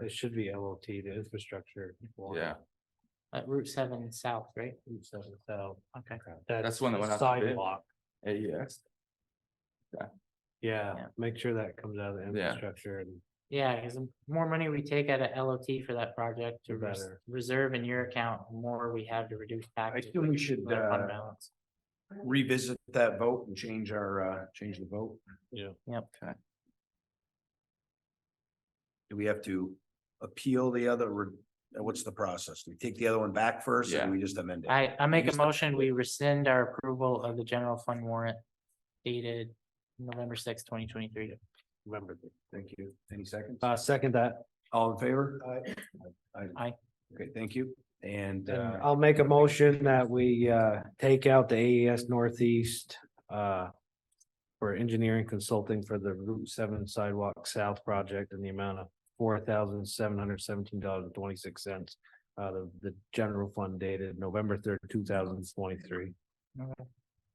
it should be LOT, the infrastructure. Yeah, Route 7 South, right? Route 7 South. Okay. That's the one that went out to bid. Sidewalk. AES. Yeah, Yeah. make sure that comes out of the Yeah. infrastructure and Yeah, because the more money we take out of LOT for that project to The better. reserve in your account, the more we have to reduce I taxes. assume we should with our fund balance. revisit that vote and change the vote. Yep. Do we have to appeal the other, what's the process? Do we take the other one back first or Yeah. do we just amend it? I make a Just- motion, we rescind our approval of the general fund warrant dated November 6th, 2023. Remember, thank you. Any seconds? second that. All in favor? Aye. Okay, thank you. And And I'll make a motion that we take out the AES Northeast for engineering consulting for the Route 7 Sidewalk South project in the amount of $4,717.26 out of the general fund dated November 3rd, 2023, And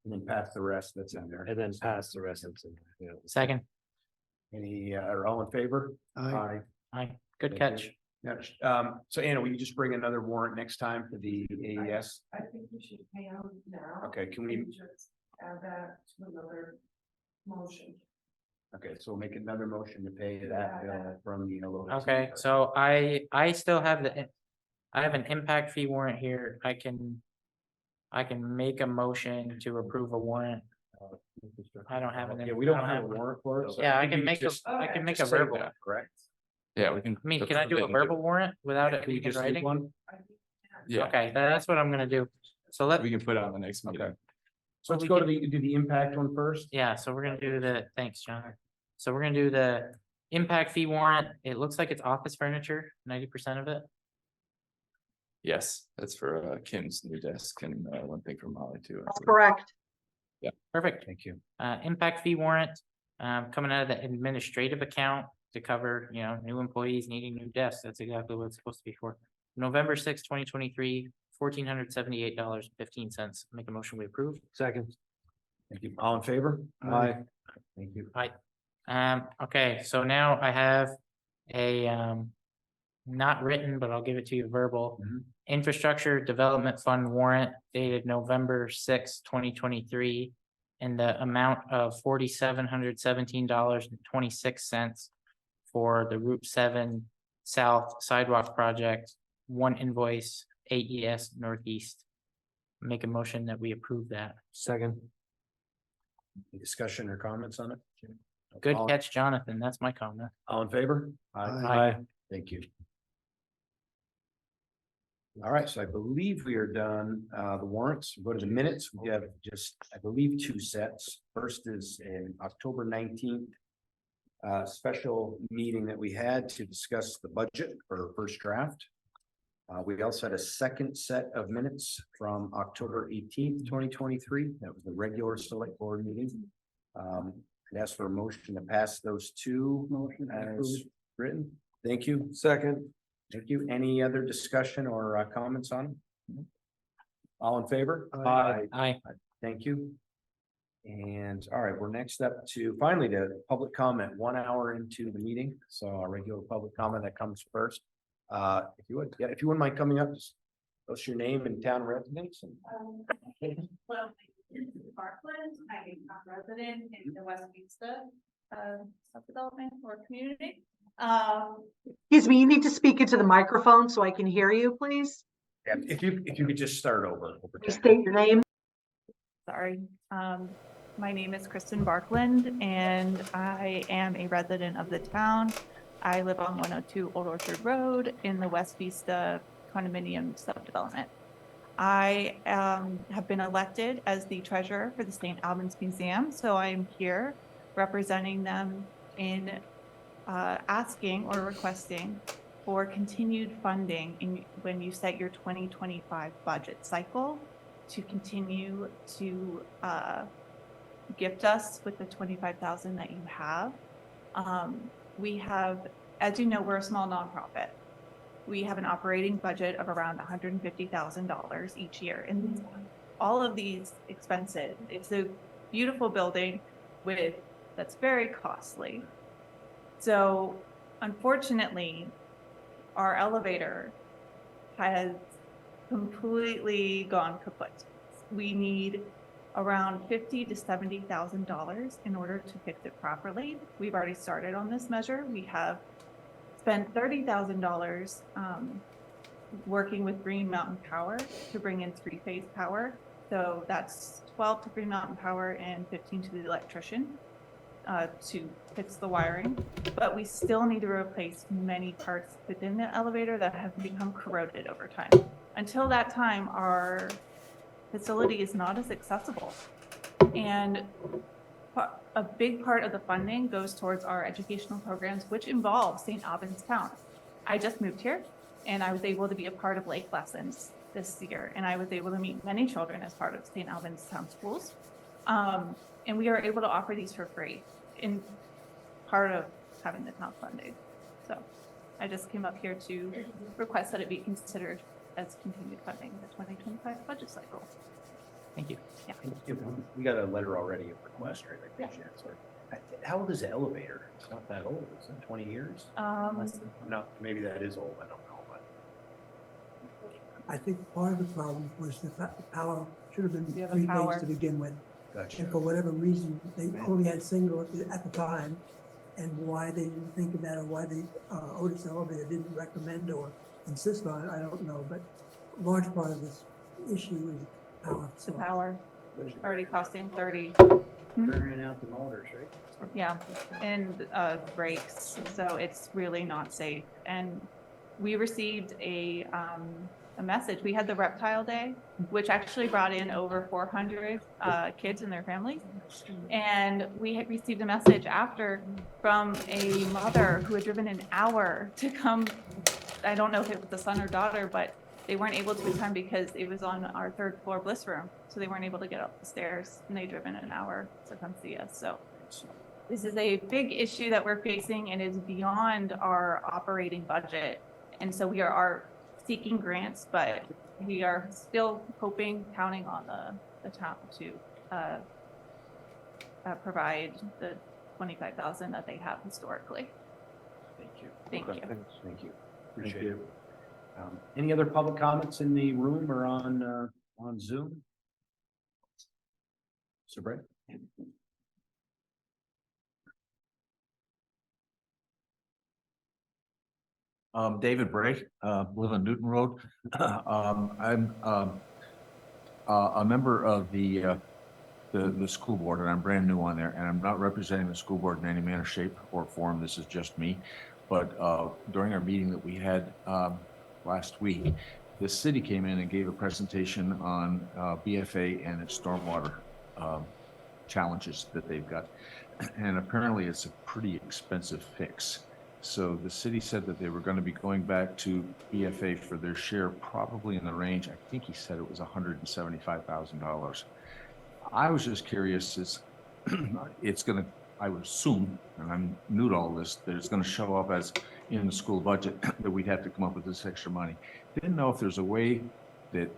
then pass the rest that's in there. and then pass the rest of it. You know. Second, Any, are all in favor? Aye. aye, good Thank catch. Next, so Anna, will you just bring another warrant next time for the AES? I think we should pay out now. Okay, can we, and just add that to another motion. okay, so we'll make another motion to pay that bill from the LOC. Okay, so I still have I have an impact fee warrant here. I can make a motion to approve a warrant. I don't have an. Yeah, we don't have a warrant for it. so Yeah, I think can we make, I can make a just say verbal. that, correct? Yeah, we can. I mean, can I approve do it a and verbal warrant without it Can we being in just do writing? one? Yeah, Okay, that's what I'm gonna do. So let, we can put it on the next meeting. So let's go to do the impact one first. yeah, so we're gonna do thanks, John. So we're gonna do the impact fee warrant. It looks like it's office furniture, 90% of it. Yes, that's for Kim's new desk and one thing for Molly too. I That's believe. correct. Perfect. Thank you. Impact fee warrant, coming out of the administrative account to cover, new employees needing new desks. That's exactly what it's supposed to be for. November 6th, 2023, $1,478.15. Make a motion, we approve. Second. Thank you. All in favor? Aye. Thank you. Okay, so now I have a, not written, but I'll give it to you verbal. Mhm. Infrastructure Development Fund warrant dated November 6th, 2023. In the amount of $4,717.26 for the Route 7 South Sidewalk Project, one invoice, AES Northeast. Make a motion that we approve that. Second. Any discussion or comments on it? Good All- catch, Jonathan. That's my comment. All in favor? Aye. Thank you. All right, so I believe we are done, the warrants, go to the minutes, we have just, I believe, two sets. First is in October 19th. Special meeting that we had to discuss the budget for first draft. We also had a second set of minutes from October 18th, 2023, that was the regular select board meeting. I'd ask for a motion to pass those two as written. Thank you. Second. Thank you. Any other discussion or comments on? them? All in favor? Aye. Thank you. And all right, we're next up to finally the public comment, 1 hour into the meeting. So our regular public comment that comes first. If you would, if you wouldn't mind coming up, just post your name and town residence. Well, Parkland, I'm a resident in the West Vista subdevelopment or community. Excuse me, you need to speak into the microphone so I can hear you, please. Yeah, if you could just start over. Please state your name. Sorry, my name is Kristen Barkland and I am a resident of the town. I live on 102 Old Orchard Road in the West Vista condominium subdevelopment. I have been elected as the treasurer for the St. Albans Museum, so I'm here representing them in asking or requesting for continued funding when you set your 2025 budget cycle to continue to gift us with the 25,000 that you have. We have, as you know, we're a small nonprofit. We have an operating budget of around $150,000 each year. And all of these expenses, it's a beautiful building that's very costly. So unfortunately, our elevator has completely gone kaput. We need around $50,000 to $70,000 in order to fix it properly. We've already started on this measure. We have spent $30,000 working with Green Mountain Power to bring in 3-phase power. So that's 12 to Green Mountain Power and 15 to the electrician to fix the wiring. But we still need to replace many parts within the elevator that have become corroded over time. Until that time, our facility is not as accessible. And a big part of the funding goes towards our educational programs, which involve St. Albans Town. I just moved here and I was able to be a part of lake lessons this year. And I was able to meet many children as part of St. Albans Town schools. And we are able to offer these for free in part of having the town funding. So I just came up here to request that it be considered as continued funding in the 2025 budget cycle. Thank you. We got a letter already of request, right? Like, Yeah. yeah, sorry. How old is the elevator? It's not that old, is it? 20 years? No, maybe that is old, I don't know, but. I think part of the problem was the power should have been Yeah, the three power. phase to begin with. Gotcha. And for whatever reason, they only had single at the time. And why they didn't think of that, or why the Otis Elevator didn't recommend or insist on it, I don't know, but a large part of this issue is power. The power already costing 30. Burning out the motors, right? Yeah, and brakes, so it's really not safe. And we received a message. We had the reptile day, which actually brought in over 400 kids and their families. And we had received a message after from a mother who had driven an hour to come. I don't know if it was the son or daughter, but they weren't able to attend because it was on our 3rd floor bliss room. So they weren't able to get up the stairs, and they driven an hour to come see us. So this is a big issue that we're facing and is beyond our operating budget. And so we are seeking grants, but we are still hoping, counting on the town to provide the 25,000 that they have historically. Thank you. Thank Okay, you. thanks. Thank you. Appreciate it. Any other public comments in the room or on Zoom? So Brett? David Bray, live on Newton Road. I'm a member of the school board, and I'm brand new on there, and I'm not representing the school board in any manner, shape, or form. This is just me. But during our meeting that we had last week, the city came in and gave a presentation on BFA and its stormwater challenges that they've got. And apparently it's a pretty expensive fix. So the city said that they were going to be going back to BFA for their share, probably in the range, I think he said it was $175,000. I was just curious, it's going to, I would assume, and I'm new to all this, that it's going to show up as in the school budget that we'd have to come up with this extra money. Didn't know if there's a way that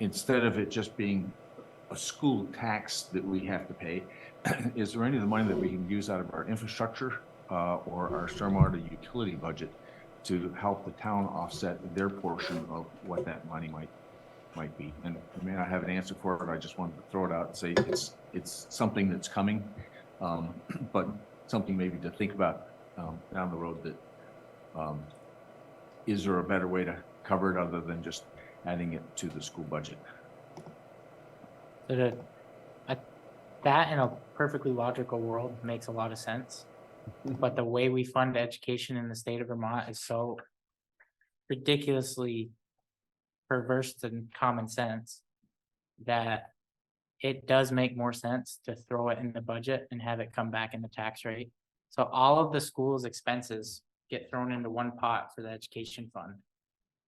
instead of it just being a school tax that we have to pay, is there any of the money that we can use out of our infrastructure or our stormwater utility budget to help the town offset their portion of what that money might be? And I may not have an answer for it. I just wanted to throw it out and say it's something that's coming, but something maybe to think about down the road. That is there a better way to cover it other than just adding it to the school budget? So that in a perfectly logical world makes a lot of sense. But the way we fund education in the state of Vermont is so ridiculously perverse and common sense that it does make more sense to throw it in the budget and have it come back in the tax rate. So all of the school's expenses get thrown into one pot for the education fund.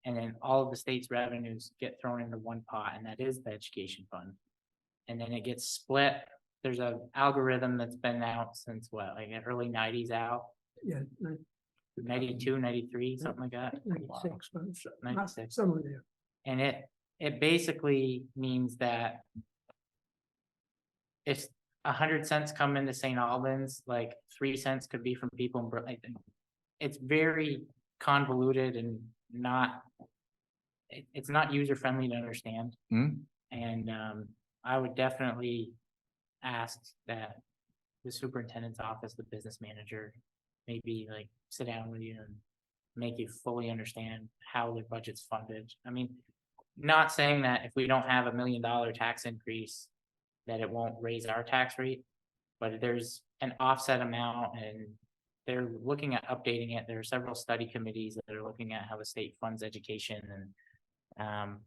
And then all of the state's revenues get thrown into one pot, and that is the education fund. And then it gets split. There's an algorithm that's been out since what, like the early 90s out, Yeah, 92, 93, something like that. 96, but 96. somewhere there. And it basically means that if 100 cents come into St. Albans, like 3 cents could be from people in Brooklyn. It's very convoluted and it's not user friendly to understand. And I would definitely ask that the superintendent's office, the business manager, maybe like sit down with you and make you fully understand how the budget's funded. I mean, not saying that if we don't have $1 million tax increase, that it won't raise our tax rate, but there's an offset amount and they're looking at updating it. There are several study committees that are looking at how the state funds education, and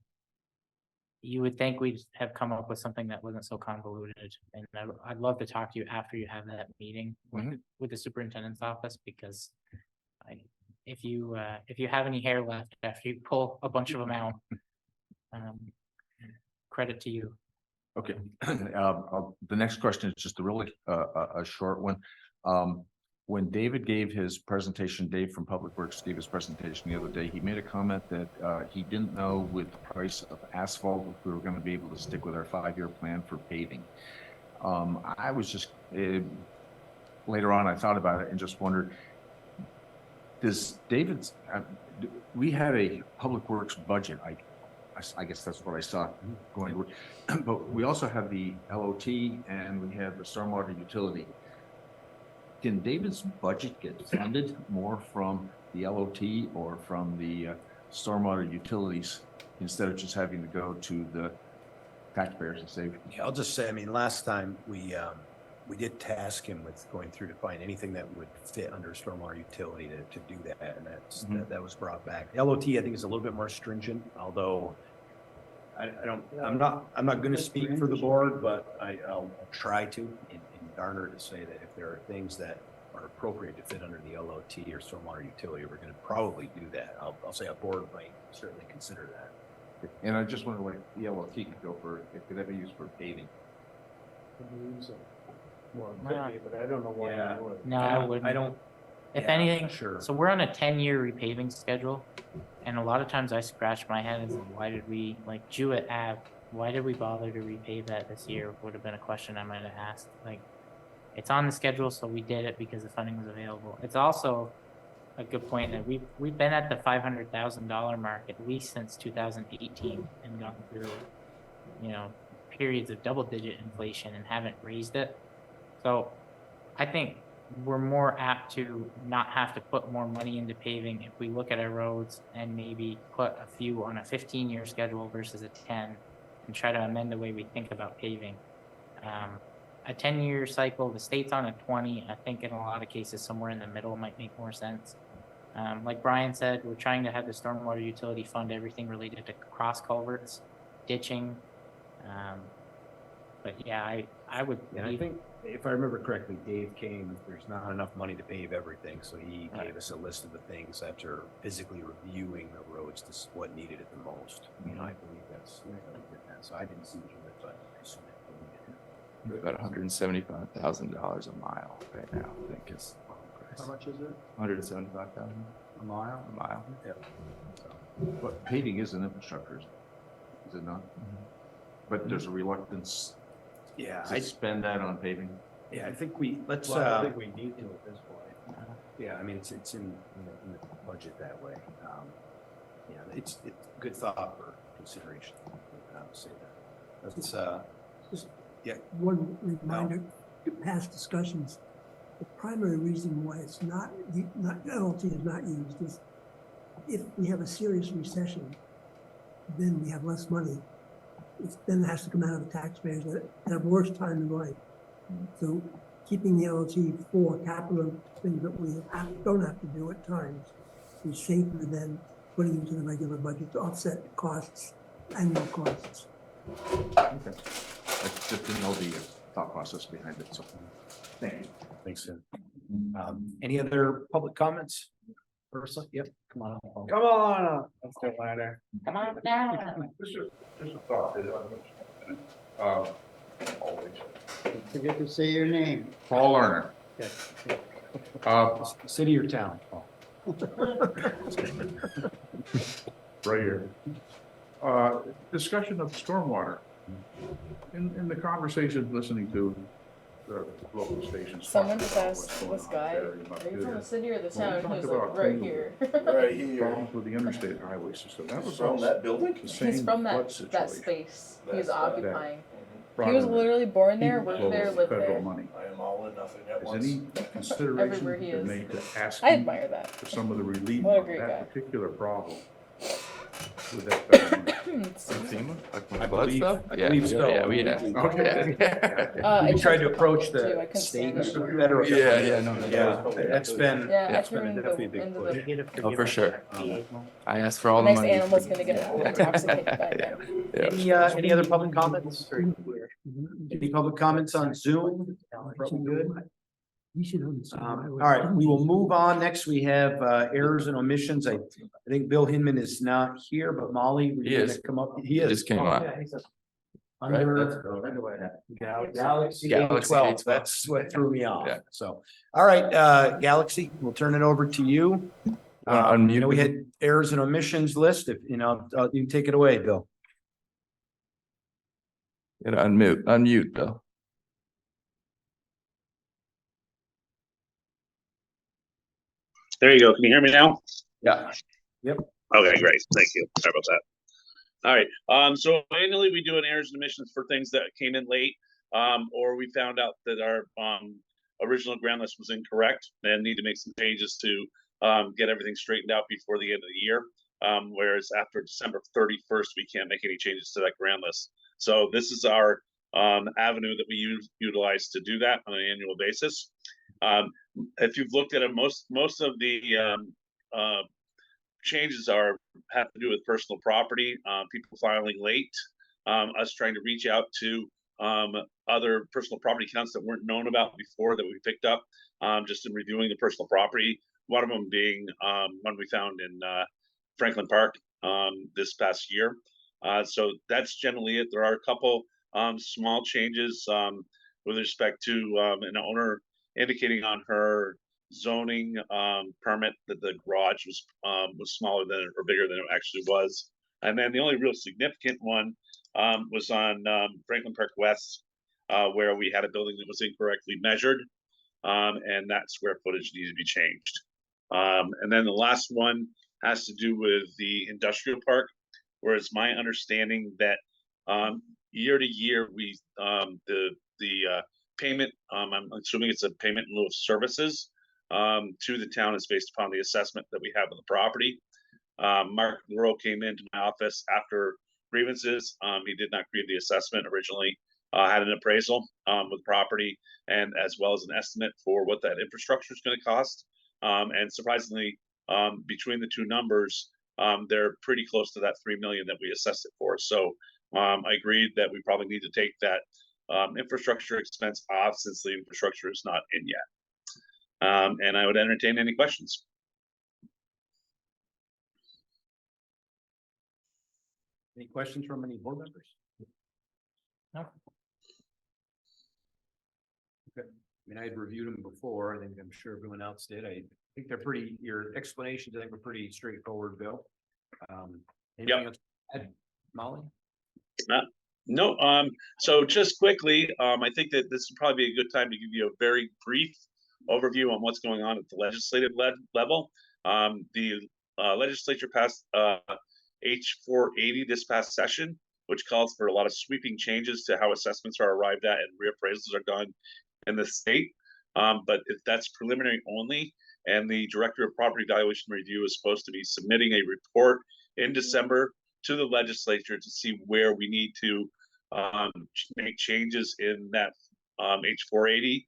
you would think we'd have come up with something that wasn't so convoluted. And I'd love to talk to you after you have that meeting with the superintendent's office, because if you have any hair left after you pull a bunch of them out, credit to you. Okay. The next question is just a really a short one. when David gave his presentation, Dave from Public Works gave his presentation the other day, he made a comment that he didn't know with the price of asphalt, if we were gonna be able to stick with our 5-year plan for paving. I was just, later on, I thought about it and just wondered, does David's, we had a Public Works budget, I guess that's what I saw going to, but we also have the LOT and we have the stormwater utility. Can David's budget get funded more from the LOT or from the stormwater utilities instead of just having to go to the taxpayers and say? Yeah, I'll just say, I mean, last time we did task him with going through to find anything that would fit under stormwater utility to do that, and that was brought back. LOT, I think, is a little bit more stringent, although I'm not gonna speak for the board, but I'll try to in garner to say that if there are things that are appropriate to fit under the LOT or stormwater utility, we're gonna probably do that. I'll say a board might certainly consider that. And I just wonder, like, the LOT could go for, it could ever be used for paving. Well, it could be, but I don't know why Yeah. it would. No, I wouldn't. I don't. If yeah, anything, sure. so we're on a 10-year repaving schedule. And a lot of times I scratch my head and say, why did we, like Jewett Ave, why did we bother to repave that this year? Would have been a question I might have asked. Like, it's on the schedule, so we did it because the funding was available. It's also a good point that we've been at the $500,000 mark at least since 2018 and gone through, periods of double-digit inflation and haven't raised it. So I think we're more apt to not have to put more money into paving if we look at our roads and maybe put a few on a 15-year schedule versus a 10 and try to amend the way we think about paving. A 10-year cycle, the state's on a 20. I think in a lot of cases, somewhere in the middle might make more sense. Like Brian said, we're trying to have the stormwater utility fund everything related to cross culverts, ditching. But yeah, I would. And I think, if I remember correctly, Dave came, there's not enough money to pave everything, so he gave us a list of the things after physically reviewing the roads, this is what needed it the most. I believe that's, so I didn't see it, but I assume it. About $175,000 a mile right now, I think is. How much is it? 175,000 A mile? a mile. Yep. But paving is an infrastructure, is it not? But there's a reluctance Yeah, to spend that on paving. I think let's, Well, I don't think we need to at this point. yeah, I mean, it's in the budget that way. Yeah, it's good thought for consideration. I would say that. Let's, Just yeah. one reminder, to past discussions, the primary reason why it's not LLT is not used is if we have a serious recession, then we have less money. Then it has to come out of the taxpayers at a worse time in life. So keeping the LLT for capital things that we don't have to do at times is safer than putting into the regular budget to offset costs, annual costs. Okay. I just didn't know the thought process behind it, so. Thank you. Thanks, Sid. Any other public comments? Ursula, yep, come on. Come on up, Mr. Ladder. Come on down. Just a thought. Always. Don't forget to say your name. Paul Lerner. City or town? Right here. Discussion of stormwater. In the conversation, listening to the local stations. Someone talk just about asked what's going this on guy, there about are you doing from the it. city or the Well, we town? He talked was like, about right clean here. Right here. Problems with the interstate highway system. That was all that building? The He's same from flood that situation. space. He was That's- occupying. brought He was in literally born there, heap worked loads there, of lived federal there. money. I am all in nothing at Is once. any consideration Everywhere he been is. made to ask I him admire that. for some of the relief What a of great that guy. particular problem? With that federal money? FEMA? Like I flood believe- stuff? I Yeah, believe so. yeah, we asked. Okay. I We tried to talked approach to him too. I the couldn't state, stand it. federal. Yeah, yeah, no, Yeah, that's been, Yeah, I that's threw been him definitely a into big the, push. Oh, for sure. PA. I asked for all the the next money. animal's gonna get intoxicated by that. Yeah. Any other public comments? Any public comments on Zoom? Probably good. You should understand. All right, we will move on. Next, we have errors and omissions. I think Bill Hinman is not here, but Molly, were He you gonna is. come up? He He is. just came Oh, up. yeah, he's up. Under Galaxy Galaxy A12, A12. that's what threw me off. Yeah. So, all right, Galaxy, we'll turn it over to you. Wanna You know, we unmute had errors and omissions list, if, you know, you can take it away, Bill. Gotta unmute, Bill. There you go. Can you hear me now? Yeah. Okay, great. Thank you. Sorry about that. All right. So annually we do an errors and omissions for things that came in late, or we found out that our original ground list was incorrect and need to make some changes to get everything straightened out before the end of the year. Whereas after December 31st, we can't make any changes to that ground list. So this is our avenue that we utilize to do that on an annual basis. If you've looked at it, most of the changes have to do with personal property, people filing late, us trying to reach out to other personal property accounts that weren't known about before that we picked up, just in reviewing the personal property. One of them being one we found in Franklin Park this past year. So that's generally it. There are a couple small changes with respect to an owner indicating on her zoning permit that the garage was smaller than or bigger than it actually was. And then the only real significant one was on Franklin Park West, where we had a building that was incorrectly measured, and that square footage needed to be changed. And then the last one has to do with the industrial park, where it's my understanding that year to year we the payment, I'm assuming it's a payment in lieu of services to the town is based upon the assessment that we have of the property. Mark Monroe came into my office after grievances. He did not create the assessment originally, had an appraisal with property and as well as an estimate for what that infrastructure is going to cost. And surprisingly, between the two numbers, they're pretty close to that 3 million that we assessed it for. So I agreed that we probably need to take that infrastructure expense off since the infrastructure is not in yet. And I would entertain any questions. Any questions from any board members? No. Okay. I mean, I had reviewed them before. I think I'm sure everyone else did. I think they're pretty, your explanations, I think, were pretty straightforward, Bill. Anything else to add, Molly? No. So just quickly, I think that this would probably be a good time to give you a very brief overview on what's going on at the legislative level. The legislature passed H480 this past session, which calls for a lot of sweeping changes to how assessments are arrived at and reappraisals are done in the state. But that's preliminary only, and the Director of Property Valuation Review is supposed to be submitting a report in December to the legislature to see where we need to make changes in that H480,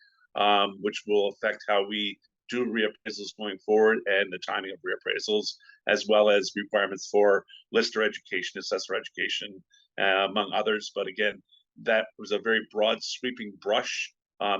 which will affect how we do reappraisals going forward and the timing of reappraisals, as well as requirements for lister education, assessor education, among others. But again, that was a very broad sweeping brush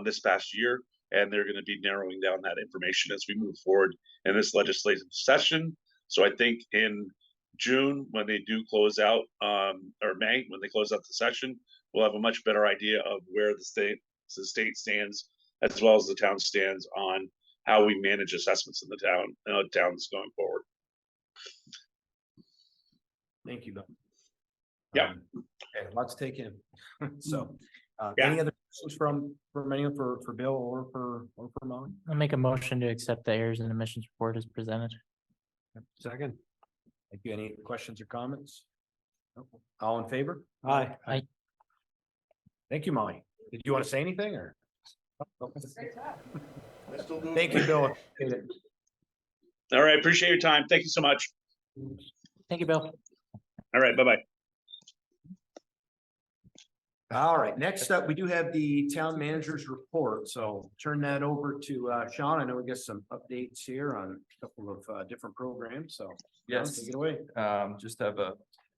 this past year, and they're going to be narrowing down that information as we move forward in this legislative session. So I think in June, when they do close out, or May, when they close out the session, we'll have a much better idea of where the state stands, as well as the town stands on how we manage assessments in the towns going forward. Thank you, Bill. Yeah. Okay, lots taken. So, any other questions from anyone for Bill or for Molly? I'll make a motion to accept the errors and omissions report as presented. Second. Thank you. Any questions or comments? No. All in favor? Aye. Aye. Thank you, Molly. Did you want to say anything or? Thank you, Bill. All right. Appreciate your time. Thank you so much. Thank you, Bill. All right. Bye-bye. All right, next up, we do have the town manager's report, so turn that over to Sean. I know we got some updates here on a couple of different programs, so. Yes. Take it away. Just have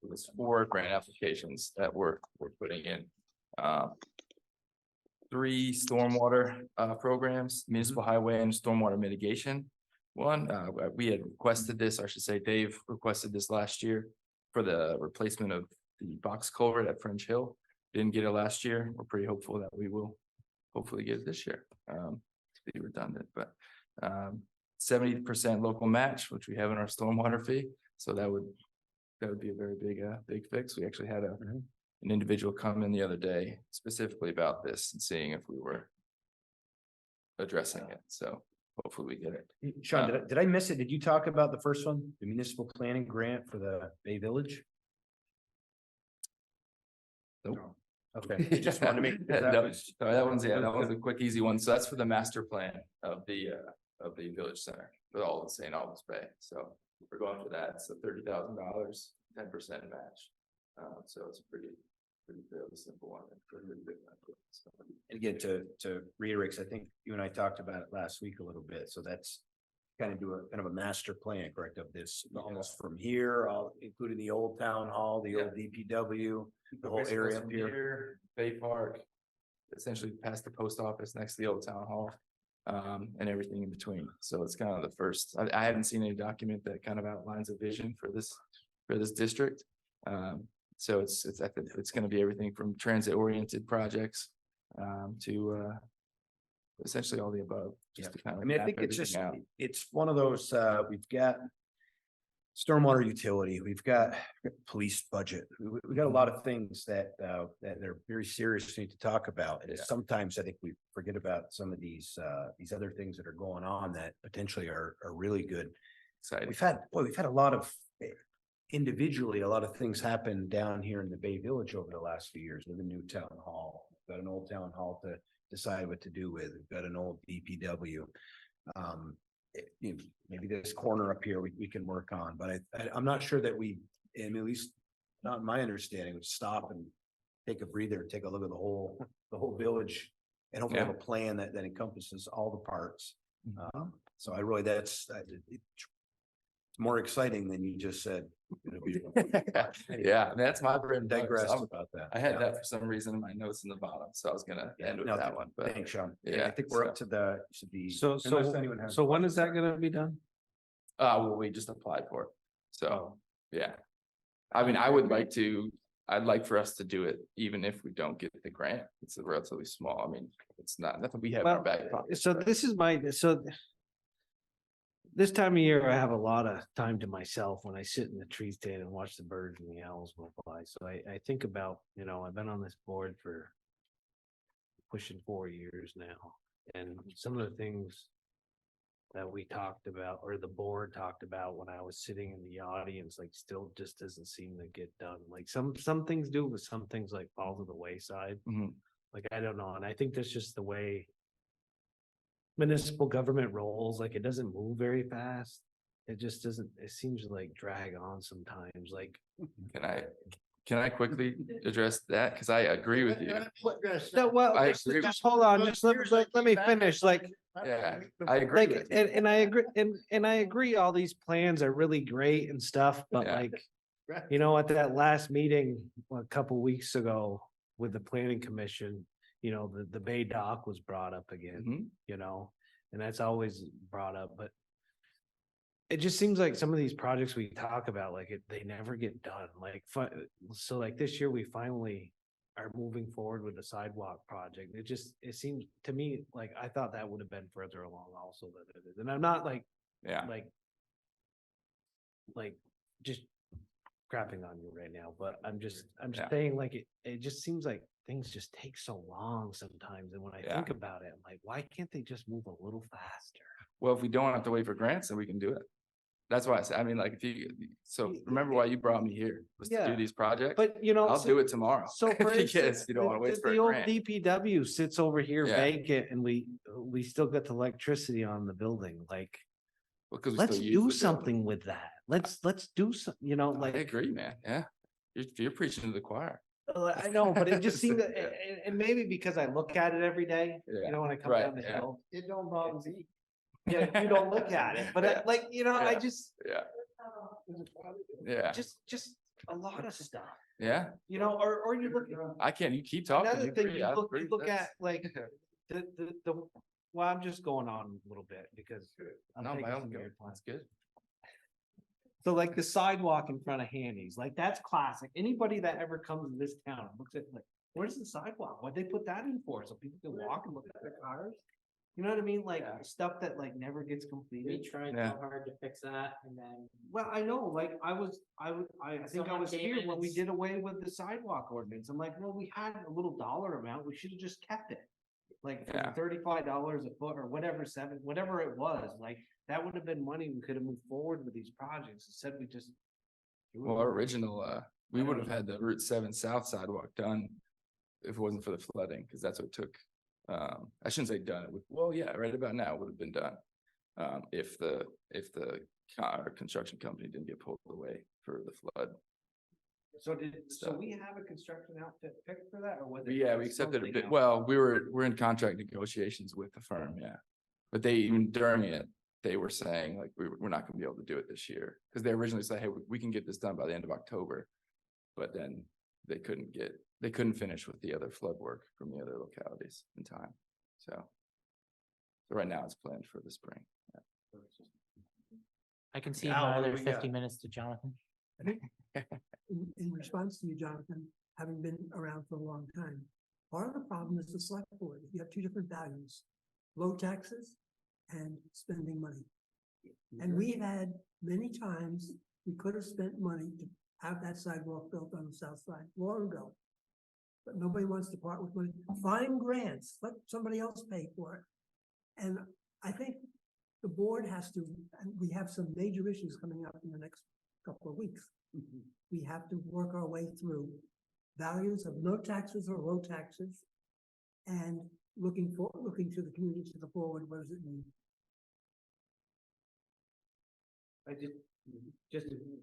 this 4 grant applications that we're putting in. 3 stormwater programs, municipal highway and stormwater mitigation. One, we had requested this, I should say Dave requested this last year for the replacement of the box culvert at French Hill. Didn't get it last year. We're pretty hopeful that we will hopefully get it this year. To be redundant, but 70% local match, which we have in our stormwater fee. So that would be a very big fix. We actually had an individual come in the other day specifically about this and seeing if we were addressing it. So hopefully we get it. Sean, did I miss it? Did you talk about the first one, the municipal planning grant for the Bay Village? Nope. Okay, just wanted to make. That one's that one's a quick, easy one. So that's for the master plan of the village center for all of St. Albans Bay. So we're going for that. So $30,000, 10% match. So it's a pretty fairly simple one. Pretty big one. So, And again, to reiterate, 'cause I think you and I talked about it last week a little bit, so that's kind of do a kind of a master plan, correct, of this, almost from here, all including the old town hall, the old DPW, the whole area up here. Bay Park, essentially past the post office, next to the old town hall, and everything in between. So it's kind of the first, I haven't seen any document that kind of outlines a vision for this district. So I think it's gonna be everything from transit-oriented projects, to essentially all the above. Just to kind of I mean, I map think it's just, everything out. it's one of those, we've got stormwater utility, we've got police budget, we got a lot of things that they're very serious need to talk about. And sometimes I think we forget about some of these other things that are going on that potentially are really good. Exciting. We've had a lot of, individually, a lot of things happen down here in the Bay Village over the last few years with a new town hall. We've got an old town hall to decide what to do with. We've got an old DPW. Maybe this corner up here we can work on, but I'm not sure that we, and at least not in my understanding, would stop and take a breather, take a look at the whole village, and hopefully have a plan that encompasses all the parts. So I really, it's more exciting than you just said. Yeah, that's my bread and butter. Digressed So about that. I had that for some reason in my notes in the bottom, so I was gonna end with that one, but Thanks, Sean. yeah, I think we're up to the, unless anyone has So when is that gonna be done? well, we just applied for it. So, yeah. I mean, I'd like for us to do it even if we don't get the grant. It's a relatively small, I mean, it's nothing we have in our back pocket. So this is this time of year, I have a lot of time to myself when I sit in the tree stand and watch the birds and the owls go by. So I think about, I've been on this board for pushing 4 years now. And some of the things that we talked about, or the board talked about when I was sitting in the audience, like still just doesn't seem to get done. Like some things do, but some things like fall to the wayside. Like, I don't know. And I think that's just the way municipal government rolls. Like, it doesn't move very fast. It just doesn't, it seems to like drag on sometimes. Like, Can I quickly address that? Cause I agree with you. no, well, I just agree. hold on, just let me finish. Like, Yeah, I agree. like, and I agree, and I agree, all these plans are really great and stuff, but Yeah. like, at that last meeting a couple weeks ago with the planning commission, the Bay Dock was brought up again, and that's always brought up, but it just seems like some of these projects we talk about, like they never get done. Like, so like this year we finally are moving forward with the sidewalk project. It seems to me like I thought that would have been further along also than it is. And I'm not like just crapping on you right now, but I'm just saying, like, it just seems like things just take so long sometimes. And when I think about it, I'm like, why can't they just move a little faster? Well, if we don't have to wait for grants, then we can do it. That's why I said, I mean, like, remember why you brought me here was to do these projects? But I'll do it tomorrow. So for Because instance, you don't want to wait for the a old grant. DPW sits over here Yeah. vacant, and we still got the electricity on the building. Like, Because we let's still use do the something with that. Let's do some. building. I agree, man. Yeah, you're preaching to the choir. I know, but it just seemed, and maybe because I look at it every day. Yeah. When I come Right, down the yeah. hill. It don't bother me. Yeah, you don't look at it, but I just. Yeah. Just a lot of stuff. Yeah. Or you look. You keep talking. Another thing, agree, you I look agree, at that's- like well, I'm just going on a little bit because. I'm No, taking by all some of means, your time. that's good. So like the sidewalk in front of Handy's, like that's classic. Anybody that ever comes to this town looks at like, Where's the sidewalk? What'd they put that in for? So people can walk and look at their cars? You know what I mean? Like stuff that like never gets We completed. tried Yeah. so hard to fix that and then Well, I know, like I think I Someone was came here in when and we s- did away with the sidewalk ordinance. I'm like, well, we had a little dollar amount. We should have just kept it. Like Yeah. $35 a foot or whatever, whatever it was, like that would have been money we could have moved forward with these projects. Instead, we just. Well, our original, we would have had the Route 7 South sidewalk done if it wasn't for the flooding, because that's what took. I shouldn't say done, well, yeah, right about now it would have been done. If the construction company didn't get pulled away for the flood. So So- we have a construction outfit picked for that or was it? Yeah, we accepted a something bid. else? Well, we're in contract negotiations with the firm, yeah. But they, even during it, they were saying like, we're not gonna be able to do it this year. Cause they originally said, hey, we can get this done by the end of October. But then they couldn't finish with the other flood work from the other localities in time, so. So right now it's planned for the spring. Yeah. I can see Al, my what do other we got? 50 minutes to Jonathan. In response to you, Jonathan, having been around for a long time, part of the problem is the select board. You have two different values, low taxes and spending money. And we've had many times, we could have spent money to have that sidewalk built on the south side long ago. But nobody wants to part with money. Find grants, let somebody else pay for it. And I think the board has to, and we have some major issues coming up in the next couple of weeks. We have to work our way through values of no taxes or low taxes. And looking to the community to the forward, what does it mean? I just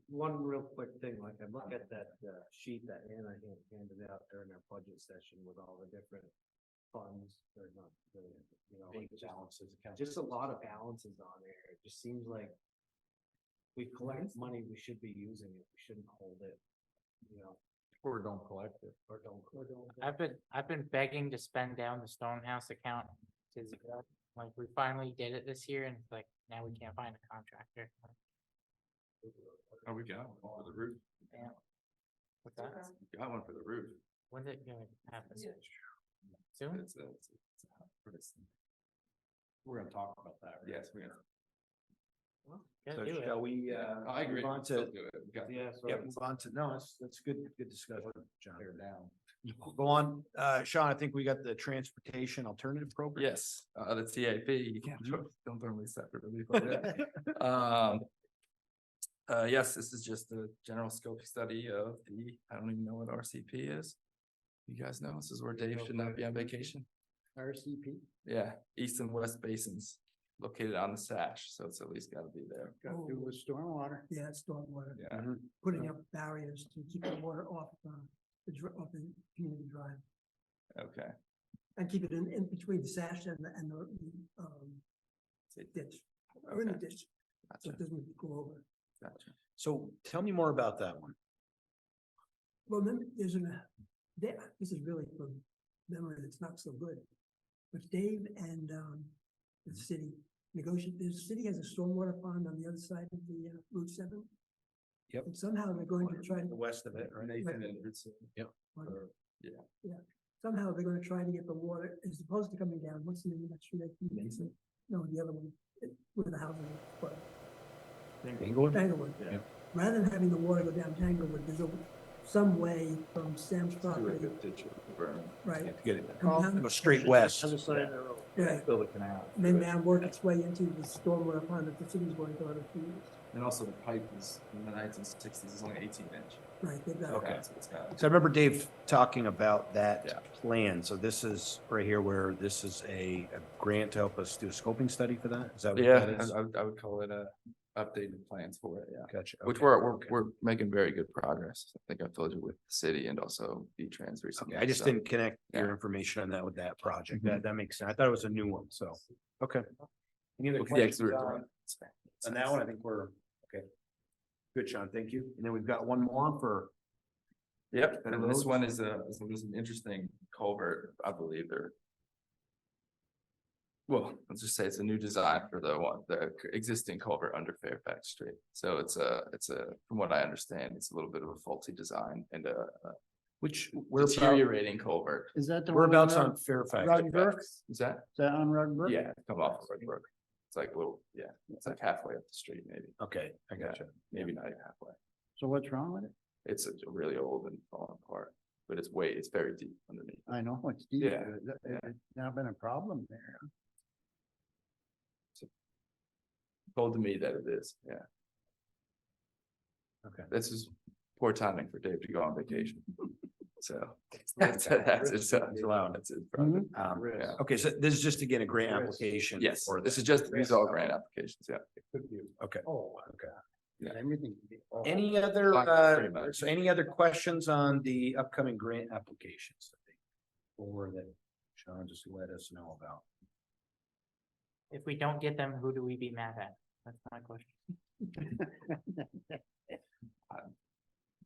one real quick thing, like I look at that sheet that Anna handed out during our budget session with all the different funds, or not, you know, like just a lot of balances on there. It just seems like we collect money, we should be using it, we shouldn't hold it, you know. Or don't collect it. Or don't. I've been begging to spend down the Stonehouse account. Like we finally did it this year and it's like, now we can't find a contractor. Oh, we got one for the roof. Yeah. What's that? We got one for the roof. When's it gonna happen? Soon? We're gonna talk about that. Right? Yes, we're gonna. Gotta So do it. shall we, I agree. move on Let's to, do it. We got- Yeah, so yeah, move on to, no, that's good discussion, John. Go on, Sean, I think we got the transportation alternative program. Yes, the TAP, you can't, don't totally separately. Yes, this is just a general scope study of I don't even know what RCP is. You guys know, this is where Dave should not be on vacation. RCP. Yeah, east and west basins located on the sash, so it's at least gotta be there. Got to do with stormwater. Yeah, stormwater, Yeah, putting up barriers to keep the water off off the community drive. okay. And keep it in between the sash and the ditch, or in the Okay. ditch, so Gotcha, it doesn't go over. gotcha. So tell me more about that one. Well, then this is really from memory that's not so good. But Dave and the city negotiate, the city has a stormwater pond on the other side of the Route 7. Yep. And somehow they're going to try The to, west of it, right? Nathan and Richardson. somehow they're gonna try to get the water, as opposed to coming down, what's the name of that street? Mason? No, the other one, where the housing is, but Tanglewood. Yeah. Rather than having the water go down Tanglewood, there's some way from Sam's Do a property, good ditch of the berm. right? Get it, Come down, go straight west. Other side of the road. right, Build a canal. and then now work its way into the stormwater pond that the city's going to use. And also the pipe is in the 1960s, it's only 18-inch. Right, they've got. Okay. That's what it's got. So I remember Dave talking about Yeah. that plan. So this is right here where this is a grant to help us do a scoping study for that? Is that what Yeah, that is? I would call it updated plans for it, yeah. Gotcha. Which okay, we're okay. making very good progress. I think I've told you with the city and also V-Trans recently. Okay, I just so- didn't connect your Yeah. information on that with that project. That makes sense. I thought it was a new one, so, okay. Any other With the questions extra- on that one? I think we're, okay. Good, Sean, thank you. And then we've got one more for, Yep, Better and this roads? one is an interesting culvert, I believe, well, let's just say it's a new design for the existing culvert under Fairfax Street. So it's from what I understand, it's a little bit of a faulty design and Which, we're about, deteriorating culvert. Is that the we're one? about on Fairfax. Rugbrooke? Is that? Is that on Rugbrooke? Yeah, come off of Red Brook. It's like a little, yeah, it's like halfway up the street, maybe. Okay, I got you. Maybe not even halfway. So what's wrong with it? It's really old and falling apart, but it's very deep underneath. I know it's deep. Yeah, It's now been a problem there. Told to me that it is, yeah. Okay. This is poor timing for Dave to go on vacation. So that's his problem. Yeah. Okay, so this is just to get a grant application. Yes, for this is just, these are all grant applications, yeah. Okay. Oh, Okay. Yeah. everything. Any other, Pretty much. so any other questions on the upcoming grant applications? Or that Sean just let us know about? If we don't get them, who do we be mad at? That's my question.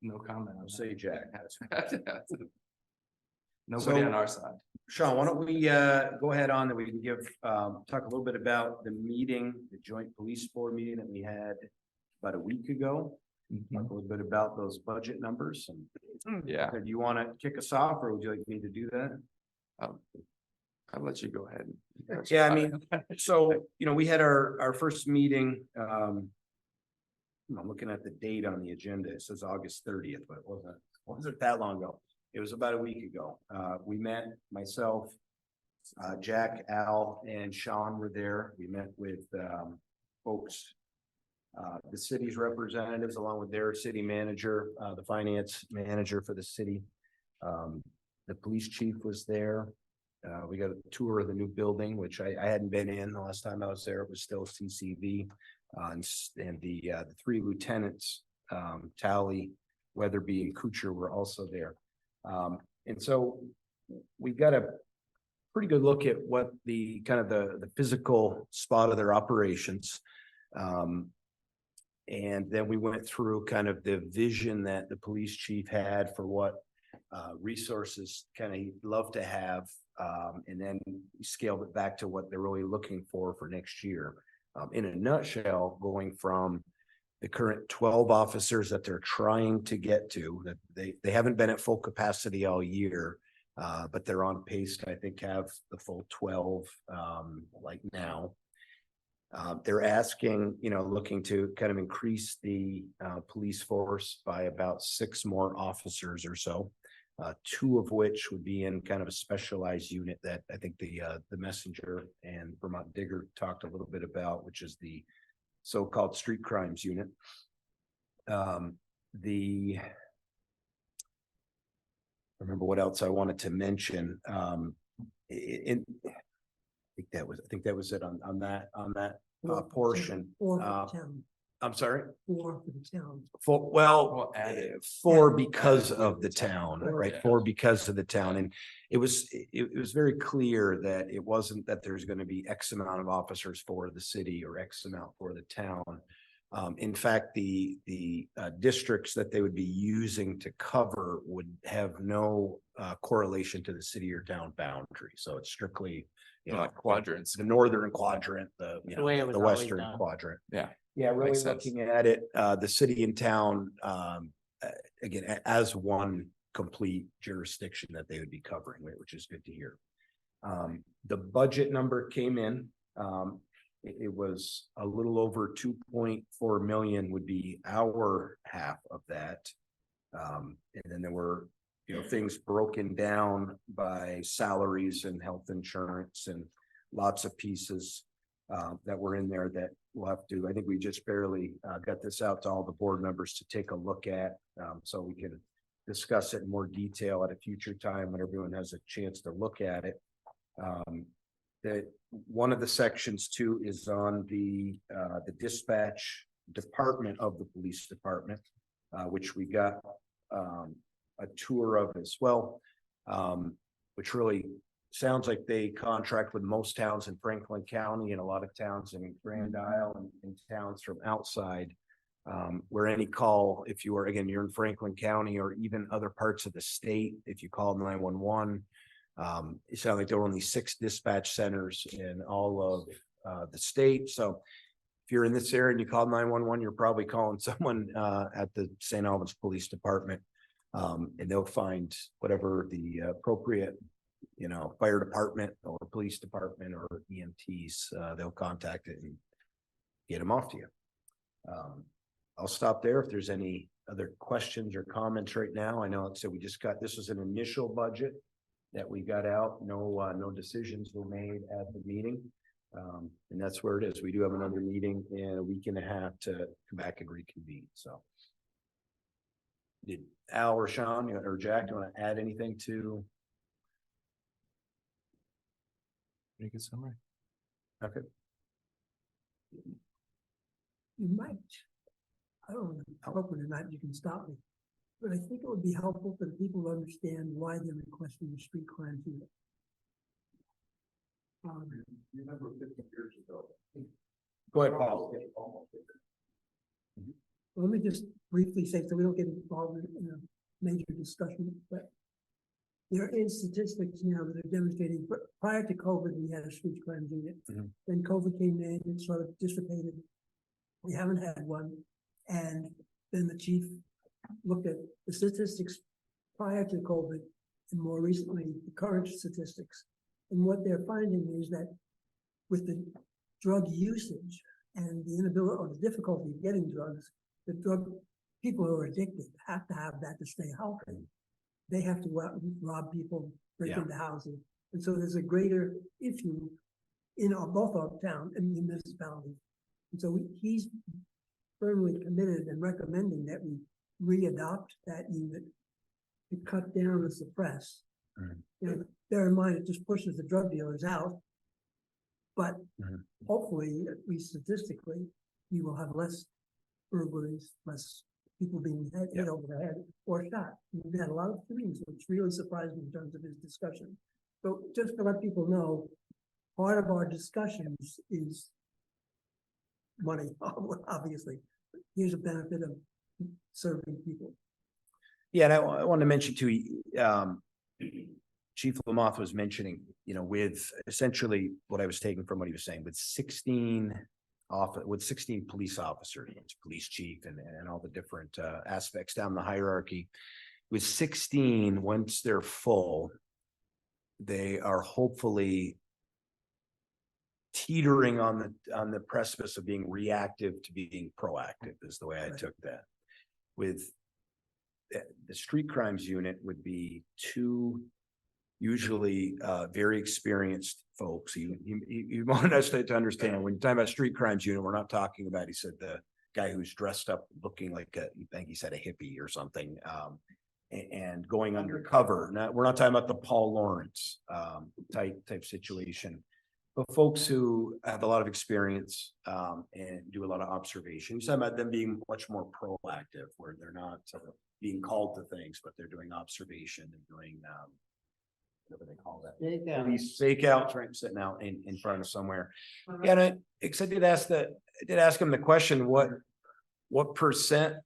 No comment. on Say Jack. that. Nobody on our side. Sean, why don't we go ahead on that we can give, talk a little bit about the meeting, the joint police board meeting that we had about a week ago. Talk a little bit about those budget numbers and. Yeah. Do you want to kick us off or would you like me to do that? I'll let you go ahead. Yeah, I mean, so, we had our first meeting, I'm looking at the date on the agenda. It says August 30th, but it wasn't that long ago. It was about a week ago. We met, myself, Jack, Al, and Sean were there. We met with, folks, the city's representatives, along with their city manager, the finance manager for the city. The police chief was there. We got a tour of the new building, which I hadn't been in. The last time I was there, it was still CCV. And the three lieutenants, Tally, Weatherby, and Kuchar were also there. And so we got a pretty good look at what the kind of the physical spot of their operations. And then we went through kind of the vision that the police chief had for what resources kind of he'd love to have. And then scaled it back to what they're really looking for next year. In a nutshell, going from the current 12 officers that they're trying to get to, that they haven't been at full capacity all year, but they're on pace to, I think, have the full 12 like now. They're asking, looking to kind of increase the police force by about 6 more officers or so. 2 of which would be in kind of a specialized unit that I think the messenger and Vermont Digger talked a little bit about, which is the so-called street crimes unit. I remember what else I wanted to mention. I think that was it on that portion. Or for the town, I'm sorry. or for the town. For because of the town, right? Yeah. For because of the town. And it was very clear that it wasn't that there's going to be X amount of officers for the city or X amount for the town. In fact, the districts that they would be using to cover would have no correlation to the city or town boundary. So it's strictly, Like quadrants. the northern quadrant, the way it was the always western done. quadrant. Yeah. Yeah, really Makes sense. looking at it, the city and town, again, as one complete jurisdiction that they would be covering, which is good to hear. The budget number came in, it was a little over 2.4 million would be our half of that. And then there were, things broken down by salaries and health insurance and lots of pieces that were in there that we'll have to, I think we just barely got this out to all the board members to take a look at. So we can discuss it in more detail at a future time when everyone has a chance to look at it. That one of the sections too is on the dispatch department of the police department, which we got a tour of as well, which really sounds like they contract with most towns in Franklin County and a lot of towns in Grand Isle and towns from outside. Where any call, if you are, again, you're in Franklin County or even other parts of the state, if you call 911, it sounds like there were only 6 dispatch centers in all of the state. So if you're in this area and you call 911, you're probably calling someone at the St. Albans Police Department. And they'll find whatever the appropriate, fire department or police department or EMTs, they'll contact it and get them off to you. I'll stop there if there's any other questions or comments right now. I know, like I said, this was an initial budget that we got out. No decisions were made at the meeting. And that's where it is. We do have another meeting in a week and a half to come back and reconvene, so. Did Al or Sean or Jack, do you want to add anything to? Pretty good summary. Okay. You might, I don't know, appropriate or not, you can stop me. But I think it would be helpful for the people to understand why they're requesting the street crime unit. You remember 50 years ago? Go ahead, Paul. Let me just briefly say, so we don't get involved in a major discussion, but there is statistics now that are demonstrating, prior to COVID, we had a street crime unit. Mhm. Then COVID came in and sort of dissipated. We haven't had one. And then the chief looked at the statistics prior to COVID and more recently, the current statistics. And what they're finding is that with the drug usage and the inability or the difficulty of getting drugs, the people who are addicted have to have that to stay healthy. They have to go out and rob people, break Yeah. into houses. And so there's a greater issue in both our town and the municipality. And so he's firmly committed and recommending that we re-adopt that unit to cut down and suppress. Bear in mind, it just pushes the drug dealers out. But hopefully, at least statistically, we will have less burglaries, less people being hit over the head or shot. We've had a lot of shootings, which really surprised me in terms of his discussion. So just to let people know, part of our discussions is money, obviously. Here's a benefit of serving people. Yeah, and I want to mention too, Chief Lamoth was mentioning, with essentially what I was taking from what he was saying, with 16 police officers, police chief and all the different aspects down the hierarchy. With 16, once they're full, they are hopefully teetering on the precipice of being reactive to being proactive, is the way I took that. With the street crimes unit would be two usually very experienced folks. You want us to understand, when you're talking about street crimes unit, we're not talking about, he said, the guy who's dressed up looking like I think he said a hippie or something, and going undercover. We're not talking about the Paul Lawrence type situation, but folks who have a lot of experience and do a lot of observation. He's talking about them being much more proactive, where they're not being called to things, but they're doing observation and doing whatever they call that. Fake out, right, sitting out in front of somewhere. Yeah, and I did ask him the question, what percent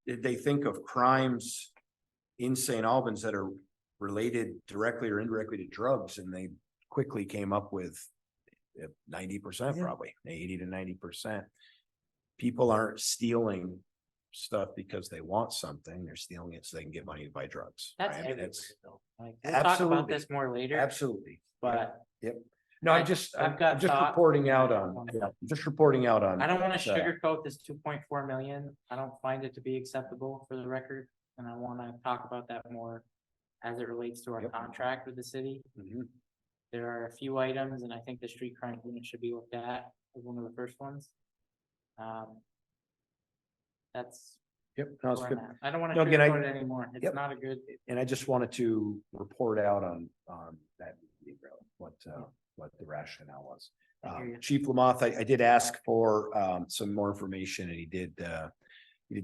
did they think of crimes in St. Albans that are related directly or indirectly to drugs? And they quickly came up with 90%, probably 80 to 90%. People aren't stealing stuff because they want something. They're stealing it so they can get money to buy drugs. That's right? I mean, everywhere, it's though. Like, we'll talk about absolutely. this more later, Absolutely. but Yep. No, I'm just reporting out on. I don't want to sugarcoat this 2.4 million. I don't find it to be acceptable for the record. And I want to talk about that more as it relates to our contract with the city. There are a few items, and I think the street crime unit should be looked at as one of the first ones. That's. Yep. No, it's where good. I'm at. I don't want to No, again, sugarcoat it anymore. It's Yep. not a good. And I just wanted to report out on that, what the rationale was. Chief Lamoth, I did ask for some more information, and he did